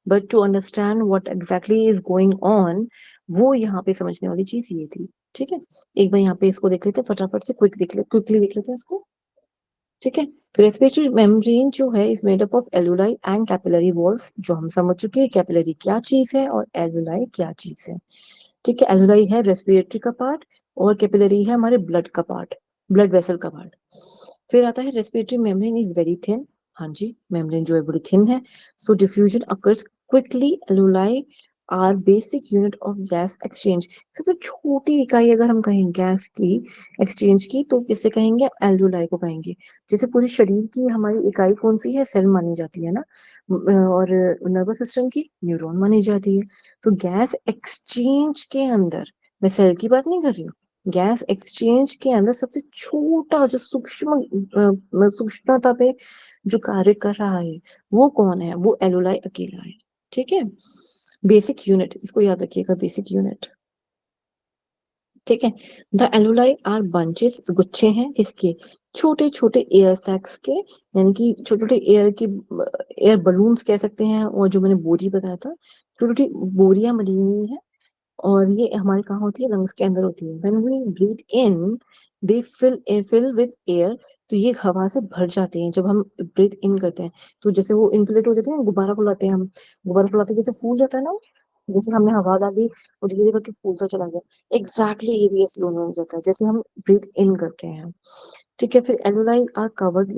but to understand what exactly is going on, वो यहाँ पे समझने वाली चीज ये थी। ठीक है। एक बार यहाँ पे इसको देख लेते हैं फटाफट से, क्विकली देख लेते हैं इसको। ठीक है। रेस्पिरेटरी मेम्ब्रेन जो है is made up of alveoli and capillary walls, जो हम समझ चुके हैं कैपिलरी क्या चीज है और एल्वुलाई क्या चीज है। ठीक है। एल्वुलाई है रेस्पिरेटरी का पार्ट, और कैपिलरी है हमारे ब्लड का पार्ट, ब्लड वेसल का पार्ट। फिर आता है respiratory membrane is very thin, हाँ जी, मेम्ब्रेन जो है बड़ी थिन है। So diffusion occurs quickly. Alveoli are basic unit of gas exchange. सबसे छोटी इकाई अगर हम कहें गैस की एक्सचेंज की, तो किससे कहेंगे? एलुलाई को कहेंगे। जैसे पूरे शरीर की हमारी इकाई कौन सी है? सेल मानी जाती है ना। और नर्वस सिस्टम की न्यूरॉन मानी जाती है। तो गैस एक्सचेंज के अंदर, मैं सेल की बात नहीं कर रही हूँ, गैस एक्सचेंज के अंदर सबसे छोटा जो सूक्ष्मता पे जो कार्य कर रहा है वो कौन है? वो एलोलाई अकेला है। ठीक है, बेसिक यूनिट, इसको याद रखिएगा, बेसिक यूनिट। ठीक है। द एलोलाई आर बंचेस, गुच्छे हैं किसके? छोटे छोटे एयर सैक्स के, यानी कि छोटे छोटे एयर बलून्स कह सकते हैं। और जो मैंने बोरी बताया था, छोटी छोटी बोरियां बनी हुई है। और ये हमारे कहाँ होती है? लंग्स के अंदर होती है। When we breathe in, they fill with air. तो ये हवा से भर जाते हैं जब हम ब्रीथ इन करते हैं। तो जैसे वो इन्फ्लेट हो जाते हैं, गुब्बारा फुलाते हैं हम, गुब्बारा फुलाते जैसे फूल जाता है ना, जैसे हमने हवा डाली और धीरे धीरे करके फूल सा चला गया। एग्जैक्टली ये भी ऐसे दोनों हो जाता है जैसे हम ब्रीथ इन करते हैं। ठीक है। फिर alveoli are covered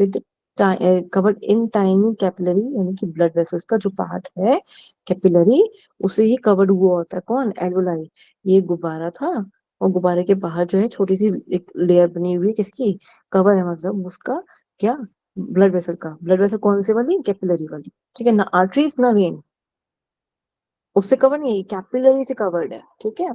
in tiny capillary, यानी कि ब्लड वेसल्स का जो पार्ट है कैपिलरी, उसे ही कवर्ड हुआ होता है। कौन? एलुलाई। ये गुब्बारा था, और गुब्बारे के बाहर जो है छोटी सी एक लेयर बनी हुई है किसकी? कवर है, मतलब उसका क्या? ब्लड वेसल का। ब्लड वेसल कौन से वाली? कैपिलरी वाली। ठीक है ना, आर्टरीज ना वेन, उससे कवर नहीं है, कैपिलरी से कवर्ड है। ठीक है।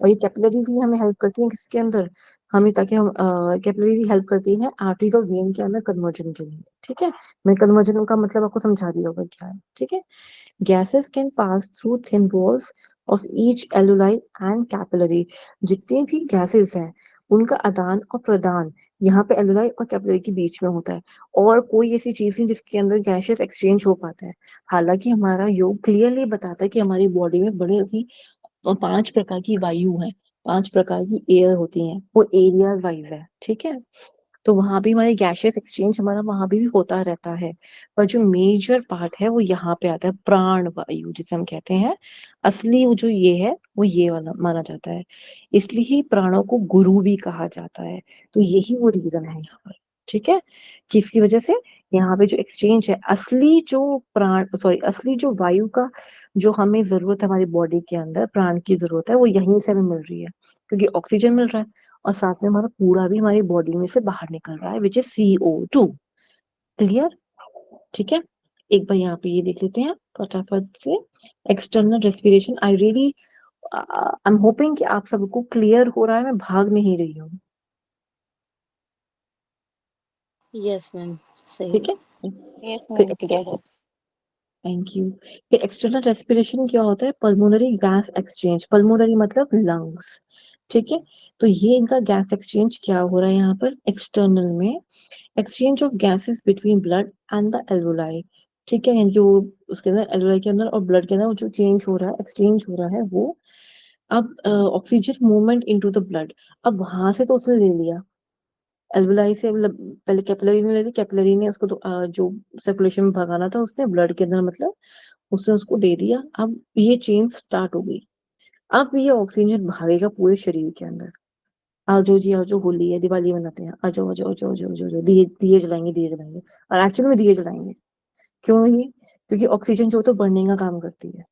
और ये कैपिलरीज ही हमें हेल्प करती हैं किसके अंदर? हमें, ताकि हम कैपिलरीज ही हेल्प करती हैं आर्टरीज और वेन के अंदर कन्वर्जन के लिए। ठीक है। मैं कन्वर्जन का मतलब आपको समझा दिया होगा क्या है। ठीक है। Gases can pass through thin walls of each alveoli and capillary. जितने भी गैसेस हैं उनका आदान और प्रदान यहाँ पे एलुलाई और कैपिलरी के बीच में होता है। और कोई ऐसी चीज नहीं जिसके अंदर गैसेस एक्सचेंज हो पाता है। हालांकि हमारा योग क्लियरली बताता है कि हमारी बॉडी में बड़े ही 5 प्रकार की वायु है, 5 प्रकार की एयर होती हैं, वो एरिया वाइज है। ठीक है। तो वहां भी हमारे गैशियस एक्सचेंज हमारा वहां भी होता रहता है। पर जो मेजर पार्ट है वो यहाँ पे आता है, प्राण वायु जिसे हम कहते हैं। असली वो जो ये है वो ये वाला माना जाता है। इसलिए ही प्राणों को गुरु भी कहा जाता है। तो यही वो रीजन है यहाँ पर। ठीक है। किसकी वजह से? यहाँ पे जो एक्सचेंज है, असली जो प्राण, सॉरी, असली जो वायु का जो हमें जरूरत है हमारी बॉडी के अंदर, प्राण की जरूरत है, वो यहीं से हमें मिल रही है, क्योंकि ऑक्सीजन मिल रहा है। और साथ में हमारा पूरा भी हमारी बॉडी में से बाहर निकल रहा है, विच इज CO2। क्लियर? ठीक है। एक बार यहाँ पे ये देख लेते हैं फटाफट से। External respiration, I really I am hoping कि आप सबको क्लियर हो रहा है, मैं भाग नहीं रही हूँ। यस मैम, सही। ठीक है। यस फिर मैम, क्लियर है। Thank you. फिर एक्सटर्नल रेस्पिरेशन क्या होता है? Pulmonary gas exchange. पल्मोनरी मतलब लंग्स। ठीक है। तो ये इनका गैस एक्सचेंज क्या हो रहा है यहाँ पर एक्सटर्नल में? Exchange of gases between blood and the alveoli. ठीक है, यानी कि वो उसके अंदर एल्वोलाई के अंदर और ब्लड के अंदर वो जो चेंज हो रहा है, एक्सचेंज हो रहा है वो। अब oxygen movement into the blood. अब वहां से तो उसने ले लिया एल्वोलाई से, मतलब पहले कैपिलरी ने ले ली, कैपिलरी ने उसको तो, जो सर्कुलेशन में भगाना था उसने ब्लड के अंदर, मतलब उसने उसको दे दिया। अब ये चेंज स्टार्ट हो गई। अब ये ऑक्सीजन भागेगा पूरे शरीर के अंदर। आज जो जी, आज जो होली है, दिवाली मनाते हैं, आज जो जो जो जो जो जो दिए दिए जलाएंगे, दिए जलाएंगे। और एक्चुअली में दिए जलाएंगे। क्यों? ये क्योंकि ऑक्सीजन जो तो बर्निंग का काम करती है,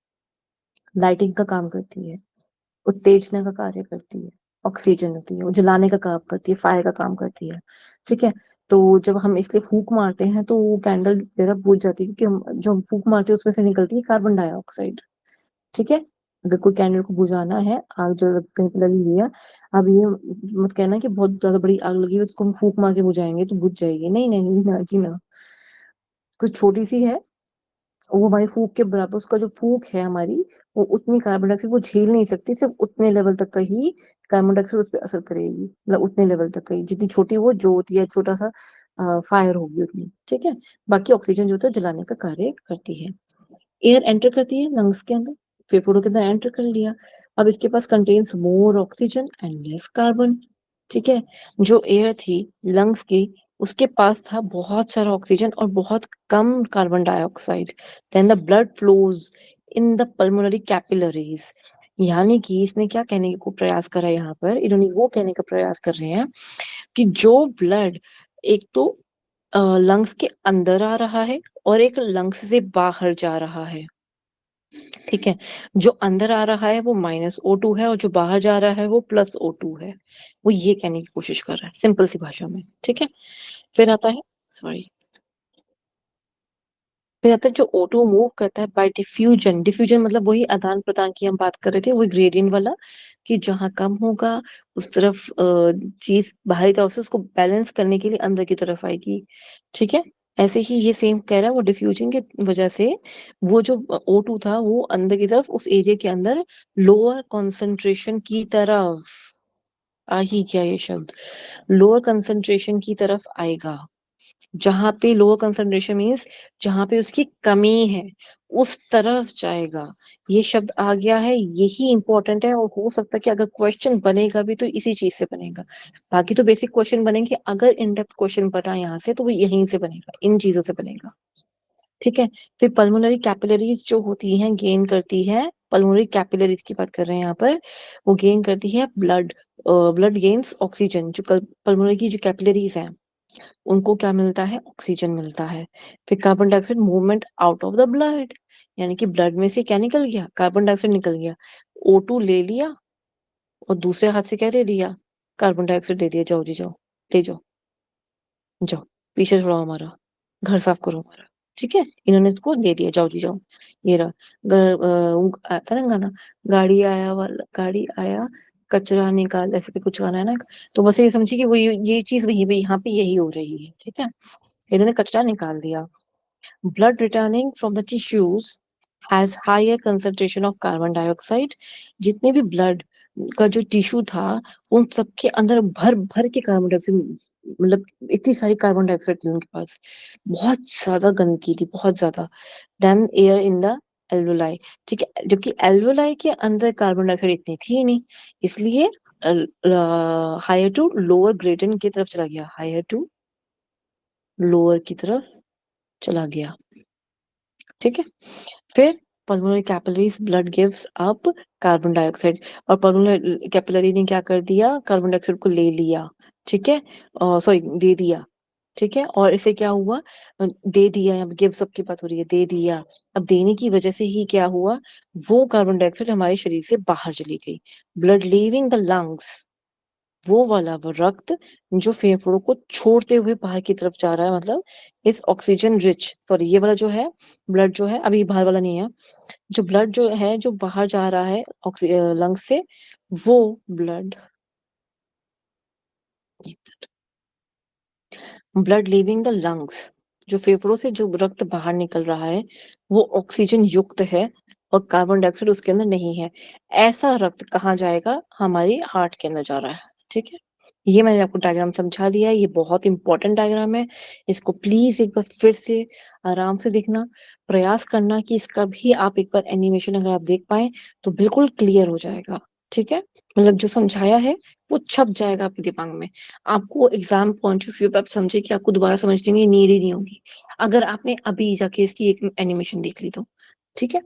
लाइटिंग का काम करती है, उत्तेजना का कार्य करती है। ऑक्सीजन होती है वो जलाने का काम करती है, फायर का काम करती है। ठीक है। तो जब हम इसलिए फूंक मारते हैं तो वो कैंडल वगैरह बुझ जाती है, क्योंकि हम जो हम फूंक मारते हैं उसमें से निकलती है कार्बन डाइऑक्साइड। ठीक है। अगर कोई कैंडल को बुझाना है, आग जो कहीं पे लगी हुई है, अब ये मत कहना कि बहुत ज्यादा बड़ी आग लगी हुई है उसको हम फूंक मार के बुझाएंगे तो बुझ जाएगी। नहीं नहीं ना जी ना। कुछ छोटी सी है, वो हमारी फूंक के बराबर, उसका जो फूंक है हमारी, वो उतनी कार्बन डाइऑक्साइड वो झेल नहीं सकती, सिर्फ उतने लेवल तक का ही कार्बन डाइऑक्साइड उस पर असर करेगी, मतलब उतने लेवल तक का ही, जितनी छोटी वो जो होती है, छोटा सा फायर होगी उतनी। ठीक है। बाकी ऑक्सीजन जो होता है जलाने का कार्य करती है। एयर एंटर करती है लंग्स के अंदर, फेफड़ों के अंदर एंटर कर लिया। अब इसके पास contains more oxygen and less carbon. ठीक है। जो एयर थी लंग्स की, उसके पास था बहुत सारा ऑक्सीजन और बहुत कम carbon dioxide. Then the blood flows in the pulmonary capillaries. यानी कि इसने क्या कहने को प्रयास करा यहाँ पर, इन्होंने वो कहने का प्रयास कर रहे हैं कि जो ब्लड, एक तो लंग्स के अंदर आ रहा है और एक लंग्स से बाहर जा रहा है। ठीक है, जो अंदर आ रहा है वो -O2 है और जो बाहर जा रहा है वो +O2 है। वो ये कहने की कोशिश कर रहा है सिंपल सी भाषा में। ठीक है, फिर आता है सॉरी फिर आता है जो O2 मूव करता है बाय डिफ्यूजन। डिफ्यूजन मतलब वही आदान प्रदान की हम बात कर रहे थे, वही ग्रेडियंट वाला, कि जहां कम होगा उस तरफ चीज बाहरी तरफ से उसको बैलेंस करने के लिए अंदर की तरफ आएगी। ठीक है, ऐसे ही ये सेम कह रहा है, वो डिफ्यूजन की वजह से वो जो O2 था वो अंदर की तरफ उस एरिया के अंदर लोअर कंसंट्रेशन की तरफ आ ही गया ये शब्द, लोअर कंसंट्रेशन की तरफ आएगा। जहां पे लोअर कंसंट्रेशन मींस जहां पे उसकी कमी है उस तरफ जाएगा। ये शब्द आ गया है, यही इंपॉर्टेंट है, और हो सकता है कि अगर क्वेश्चन बनेगा भी तो इसी चीज से बनेगा। बाकी तो बेसिक क्वेश्चन बनेंगे, अगर इन डेप्थ क्वेश्चन पता यहाँ से तो वो यहीं से बनेगा, इन चीजों से बनेगा। ठीक है, फिर पल्मोनरी कैपिलरीज जो होती हैं गेन करती है, पल्मोनरी कैपिलरीज की बात कर रहे हैं यहाँ पर, वो गेन करती है ब्लड, ब्लड गेन्स ऑक्सीजन। जो पल्मोनरी की जो कैपिलरीज हैं उनको क्या मिलता है, ऑक्सीजन मिलता है। फिर carbon dioxide movement out of the blood, यानी कि ब्लड में से क्या निकल गया, कार्बन डाइऑक्साइड निकल गया। O2 ले लिया और दूसरे हाथ से क्या दे दिया, कार्बन डाइऑक्साइड दे दिया, जाओ जी जाओ, ले जाओ, जाओ पीछे छोड़ाओ हमारा, घर साफ करो हमारा। ठीक है, इन्होंने उसको दे दिया, जाओ जी जाओ। ये रहा आता ना गाना, गाड़ी आया वाला, गाड़ी आया कचरा निकाल, ऐसे भी कुछ गाना है ना। तो बस ये समझिए कि वो ये चीज वही पे यहाँ पे यही हो रही है। ठीक है, इन्होंने कचरा निकाल दिया। Blood returning from the tissues has higher concentration of carbon dioxide। जितने भी ब्लड का जो टिश्यू था उन सबके अंदर भर भर के कार्बन डाइऑक्साइड, मतलब इतनी सारी कार्बन डाइऑक्साइड थी उनके पास, बहुत ज्यादा गंदगी थी, बहुत ज्यादा। Then air in the alveoli. ठीक है, जबकि एल्वोलाई के अंदर कार्बन डाइऑक्साइड इतनी थी ही नहीं, इसलिए हायर टू लोअर ग्रेडेंट की तरफ चला गया, हायर टू लोअर की तरफ चला गया। ठीक है, फिर pulmonary capillaries blood gives up carbon dioxide, और पल्मोनरी कैपिलरी ने क्या कर दिया, कार्बन डाइऑक्साइड को ले लिया। ठीक है, सॉरी दे दिया। ठीक है, और इसे क्या हुआ, दे दिया, यहाँ गिव्स अप की बात हो रही है, दे दिया। अब देने की वजह से ही क्या हुआ, वो कार्बन डाइऑक्साइड हमारे शरीर से बाहर चली गई। ब्लड लीविंग द लंग्स, वो वाला वो रक्त जो फेफड़ों को छोड़ते हुए बाहर की तरफ जा रहा है, मतलब इस ऑक्सीजन रिच, सॉरी ये वाला जो है ब्लड जो है, अभी बाहर वाला नहीं है, जो ब्लड जो है जो बाहर जा रहा है लंग्स से, वो blood, blood leaving the lungs, जो फेफड़ों से जो रक्त बाहर निकल रहा है वो ऑक्सीजन युक्त है और कार्बन डाइऑक्साइड उसके अंदर नहीं है। ऐसा रक्त कहाँ जाएगा, हमारी हार्ट के अंदर जा रहा है। ठीक है, ये मैंने आपको डायग्राम समझा दिया है, ये बहुत इंपॉर्टेंट डायग्राम है। इसको प्लीज एक बार फिर से आराम से देखना, प्रयास करना कि इसका भी आप एक बार एनिमेशन अगर आप देख पाए तो बिल्कुल क्लियर हो जाएगा। ठीक है, मतलब जो समझाया है वो छप जाएगा आपके दिमाग में। आपको एग्जाम पॉइंट ऑफ व्यू पे आप समझे कि आपको दोबारा समझने की नीड ही नहीं होगी अगर आपने अभी जाके इसकी एक एनिमेशन देख ली तो। ठीक है,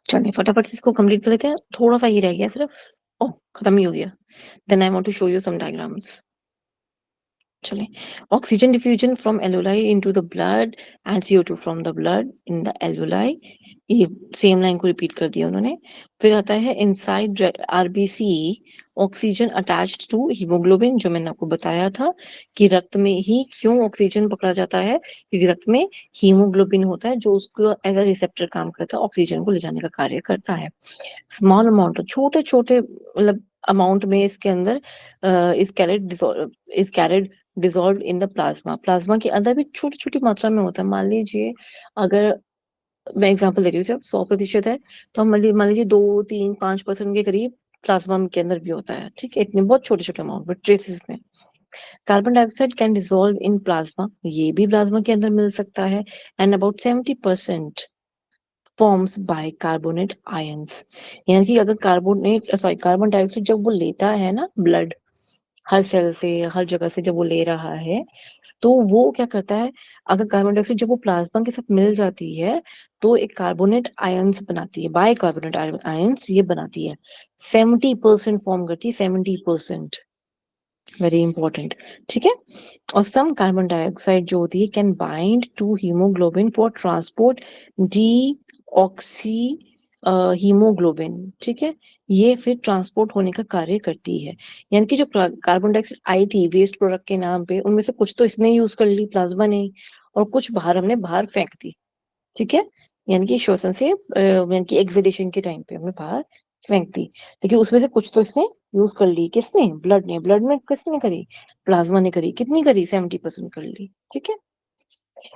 चलिए फटाफट से इसको कंप्लीट कर लेते हैं, थोड़ा सा ही रह गया सिर्फ। ओह, खत्म ही हो गया। Then I want to show you some diagrams. चलें, oxygen diffusion from alveoli into the blood and CO2 from the blood in the alveoli. ये सेम लाइन को रिपीट कर दिया उन्होंने। फिर आता है inside RBC oxygen attached to haemoglobin, जो मैंने आपको बताया था कि रक्त में ही क्यों ऑक्सीजन पकड़ा जाता है, क्योंकि रक्त में हीमोग्लोबिन होता है जो उसको एज अ रिसेप्टर काम करता है, ऑक्सीजन को ले जाने का कार्य करता है। स्मॉल अमाउंट, छोटे छोटे मतलब अमाउंट में इसके अंदर is carried dissolve in the plasma. Plasma के अंदर भी छोटी छोटी मात्रा में होता है। मान लीजिए अगर मैं एग्जांपल दे रही हूँ, जब 100% है तो हम मान लीजिए 2, 3, 5% के करीब प्लाज्मा के अंदर भी होता है। ठीक है, इतने बहुत छोटे छोटे अमाउंट में ट्रेसेस में। Carbon dioxide can dissolve in plasma, ये भी प्लाज्मा के अंदर मिल सकता है। And about 70% forms by carbonate ions, यानी कि अगर कार्बन डाइऑक्साइड जब वो लेता है ना ब्लड, हर सेल से हर जगह से जब वो ले रहा है तो वो क्या करता है, अगर कार्बन डाइऑक्साइड जब वो प्लाज्मा के साथ मिल जाती है तो एक कार्बोनेट आयंस बनाती है, बाय कार्बोनेट आयंस ये बनाती है। 70% फॉर्म करती है, 70%। वेरी इंपॉर्टेंट, ठीक है। और सम कार्बन डाइऑक्साइड जो होती है can bind to haemoglobin for transport deoxy haemoglobin, ठीक है। ये फिर ट्रांसपोर्ट होने का कार्य करती है। यानी कि जो कार्बन डाइऑक्साइड आई थी वेस्ट प्रोडक्ट के नाम पे, उनमें से कुछ तो इसने यूज कर ली, प्लाज्मा ने, और कुछ बाहर हमने बाहर फेंक दी, ठीक है। यानी कि श्वसन से यानी कि एक्सुडेशन के टाइम पे हमने बाहर फेंक दी, लेकिन उसमें से कुछ तो इसने यूज कर ली। किसने? ब्लड ने। ब्लड में किसने करी? प्लाज्मा ने करी। कितनी करी? 70% कर ली, ठीक है।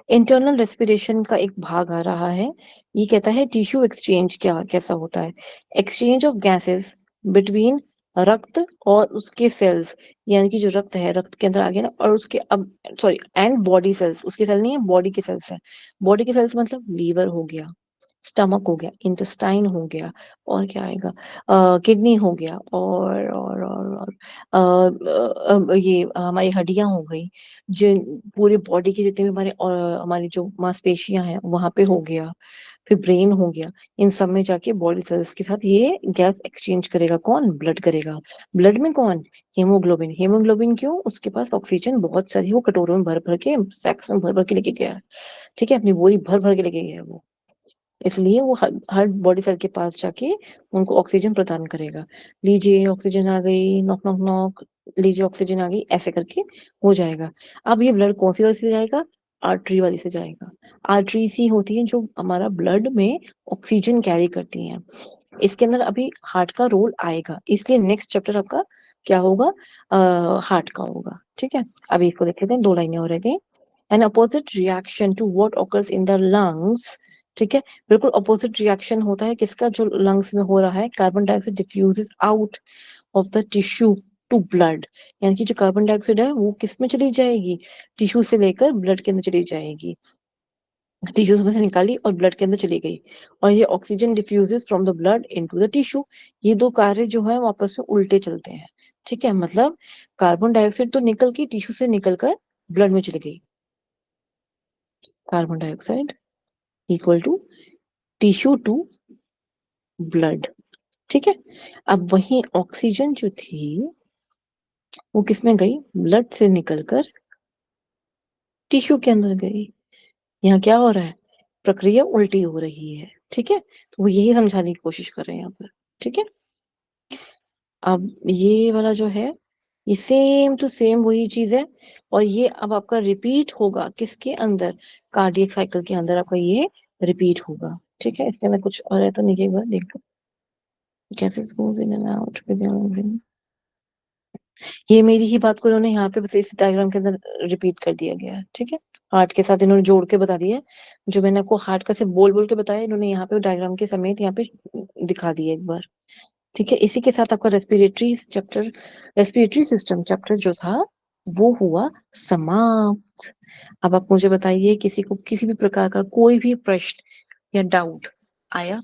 इंटरनल रेस्पिरेशन का एक भाग आ रहा है, ये कहता है टिश्यू एक्सचेंज क्या कैसा होता है। एक्सचेंज ऑफ गैसेस बिटवीन रक्त और उसके सेल्स, यानी कि जो रक्त है, रक्त के अंदर आ गया ना, और उसके अब सॉरी एंड बॉडी सेल्स, उसके सेल नहीं है, बॉडी के सेल्स है। बॉडी के सेल्स मतलब लीवर हो गया, स्टमक हो गया, इंटेस्टाइन हो गया, और क्या आएगा, किडनी हो गया, ये हमारी हड्डियां हो गई, जिन पूरी बॉडी की जितनी भी हमारी जो मांसपेशियां हैं वहां पे हो गया, फिर ब्रेन हो गया। इन सब में जाके बॉडी सेल्स के साथ ये गैस एक्सचेंज करेगा। कौन? ब्लड करेगा। ब्लड में कौन? हीमोग्लोबिन। हीमोग्लोबिन क्यों? उसके पास ऑक्सीजन बहुत सारी, वो कटोरों में भर भर के, सैक्स में भर भर के लेके गया है, ठीक है। अपनी बोरी भर भर के लेके गया है वो, इसलिए वो हर बॉडी सेल के पास जाके उनको ऑक्सीजन प्रदान करेगा। लीजिए ऑक्सीजन आ गई, नॉक नॉक नॉक, लीजिए ऑक्सीजन आ गई, ऐसे करके हो जाएगा। अब ये ब्लड कौन सी वाली से जाएगा? आर्टरी वाली से जाएगा। आर्टरी सी होती है जो हमारा ब्लड में ऑक्सीजन कैरी करती हैं। इसके अंदर अभी हार्ट का रोल आएगा, इसलिए नेक्स्ट चैप्टर आपका क्या होगा? हार्ट का होगा, ठीक है। अभी इसको देख लेते हैं, 2 लाइनें और रह गई। An opposite reaction to what occurs in the lungs, ठीक है। बिल्कुल अपोजिट रिएक्शन होता है किसका? जो लंग्स में हो रहा है, carbon dioxide diffuses out of the tissue to blood. यानी कि जो कार्बन डाइऑक्साइड है वो किस में चली जाएगी? टिश्यू से लेकर ब्लड के अंदर चली जाएगी। टिश्यूज में से निकाली और ब्लड के अंदर चली गई, और ये oxygen diffuses from the blood into the tissue. ये दो कार्य जो है वो आपस में उल्टे चलते हैं, ठीक है। मतलब कार्बन डाइऑक्साइड तो निकल के टिश्यू से निकलकर ब्लड में चली गई, carbon dioxide equal to tissue to blood, ठीक है। अब वही ऑक्सीजन जो थी वो किसमें गई? ब्लड से निकलकर टिश्यू के अंदर गई। यहाँ क्या हो रहा है? प्रक्रिया उल्टी हो रही है, ठीक है। तो वो यही समझाने की कोशिश कर रहे हैं यहाँ पर, ठीक है। अब ये वाला जो है, ये सेम टू सेम वही चीज है, और ये अब आपका रिपीट होगा किसके अंदर? कार्डियक साइकिल के अंदर आपका ये रिपीट होगा, ठीक है। इसके अंदर कुछ और है तो नहीं, एक बार देख लो। कैसे goes in and out with the oxygen। ये मेरी ही बात को इन्होंने यहाँ पे बस इस डायग्राम के अंदर रिपीट कर दिया गया है, ठीक है। हार्ट के साथ इन्होंने जोड़ के बता दिया है। जो मैंने आपको हार्ट का सिर्फ बोल बोल के बताया, इन्होंने यहाँ पे डायग्राम के समेत यहाँ पे दिखा दिया एक बार, ठीक है। इसी के साथ आपका respiratory chapter, respiratory system chapter जो था वो हुआ समाप्त। अब आप मुझे बताइए, किसी को किसी भी प्रकार का कोई भी प्रश्न या डाउट आया?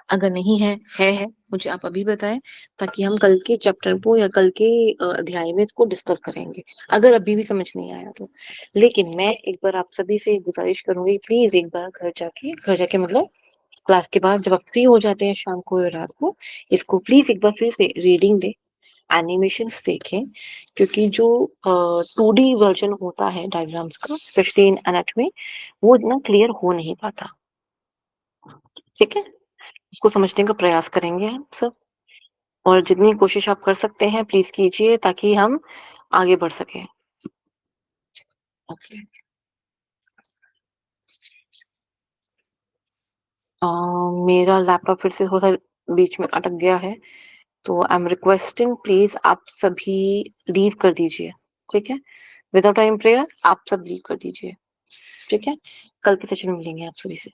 अगर नहीं है मुझे आप अभी बताएं, ताकि हम कल के चैप्टर को या कल के अध्याय में इसको डिस्कस करेंगे, अगर अभी भी समझ नहीं आया तो। लेकिन मैं एक बार आप सभी से गुजारिश करूंगी, प्लीज एक बार घर जाके मतलब क्लास के बाद जब आप फ्री हो जाते हैं शाम को या रात को, इसको प्लीज एक बार फिर से रीडिंग दे, एनिमेशंस देखें, क्योंकि जो 2D वर्जन होता है डायग्राम्स का, स्पेशली इन एनाटॉमी, वो इतना क्लियर हो नहीं पाता, ठीक है। उसको समझने का प्रयास करेंगे हम सब, और जितनी कोशिश आप कर सकते हैं प्लीज कीजिए, ताकि हम आगे बढ़ सके। ओके। मेरा लैपटॉप फिर से थोड़ा सा बीच में अटक गया है, तो आई एम रिक्वेस्टिंग प्लीज आप सभी लीव कर दीजिए, ठीक है। विदाउट टाइम प्रेयर आप सब लीव कर दीजिए, ठीक है। कल के सेशन में मिलेंगे आप सभी से।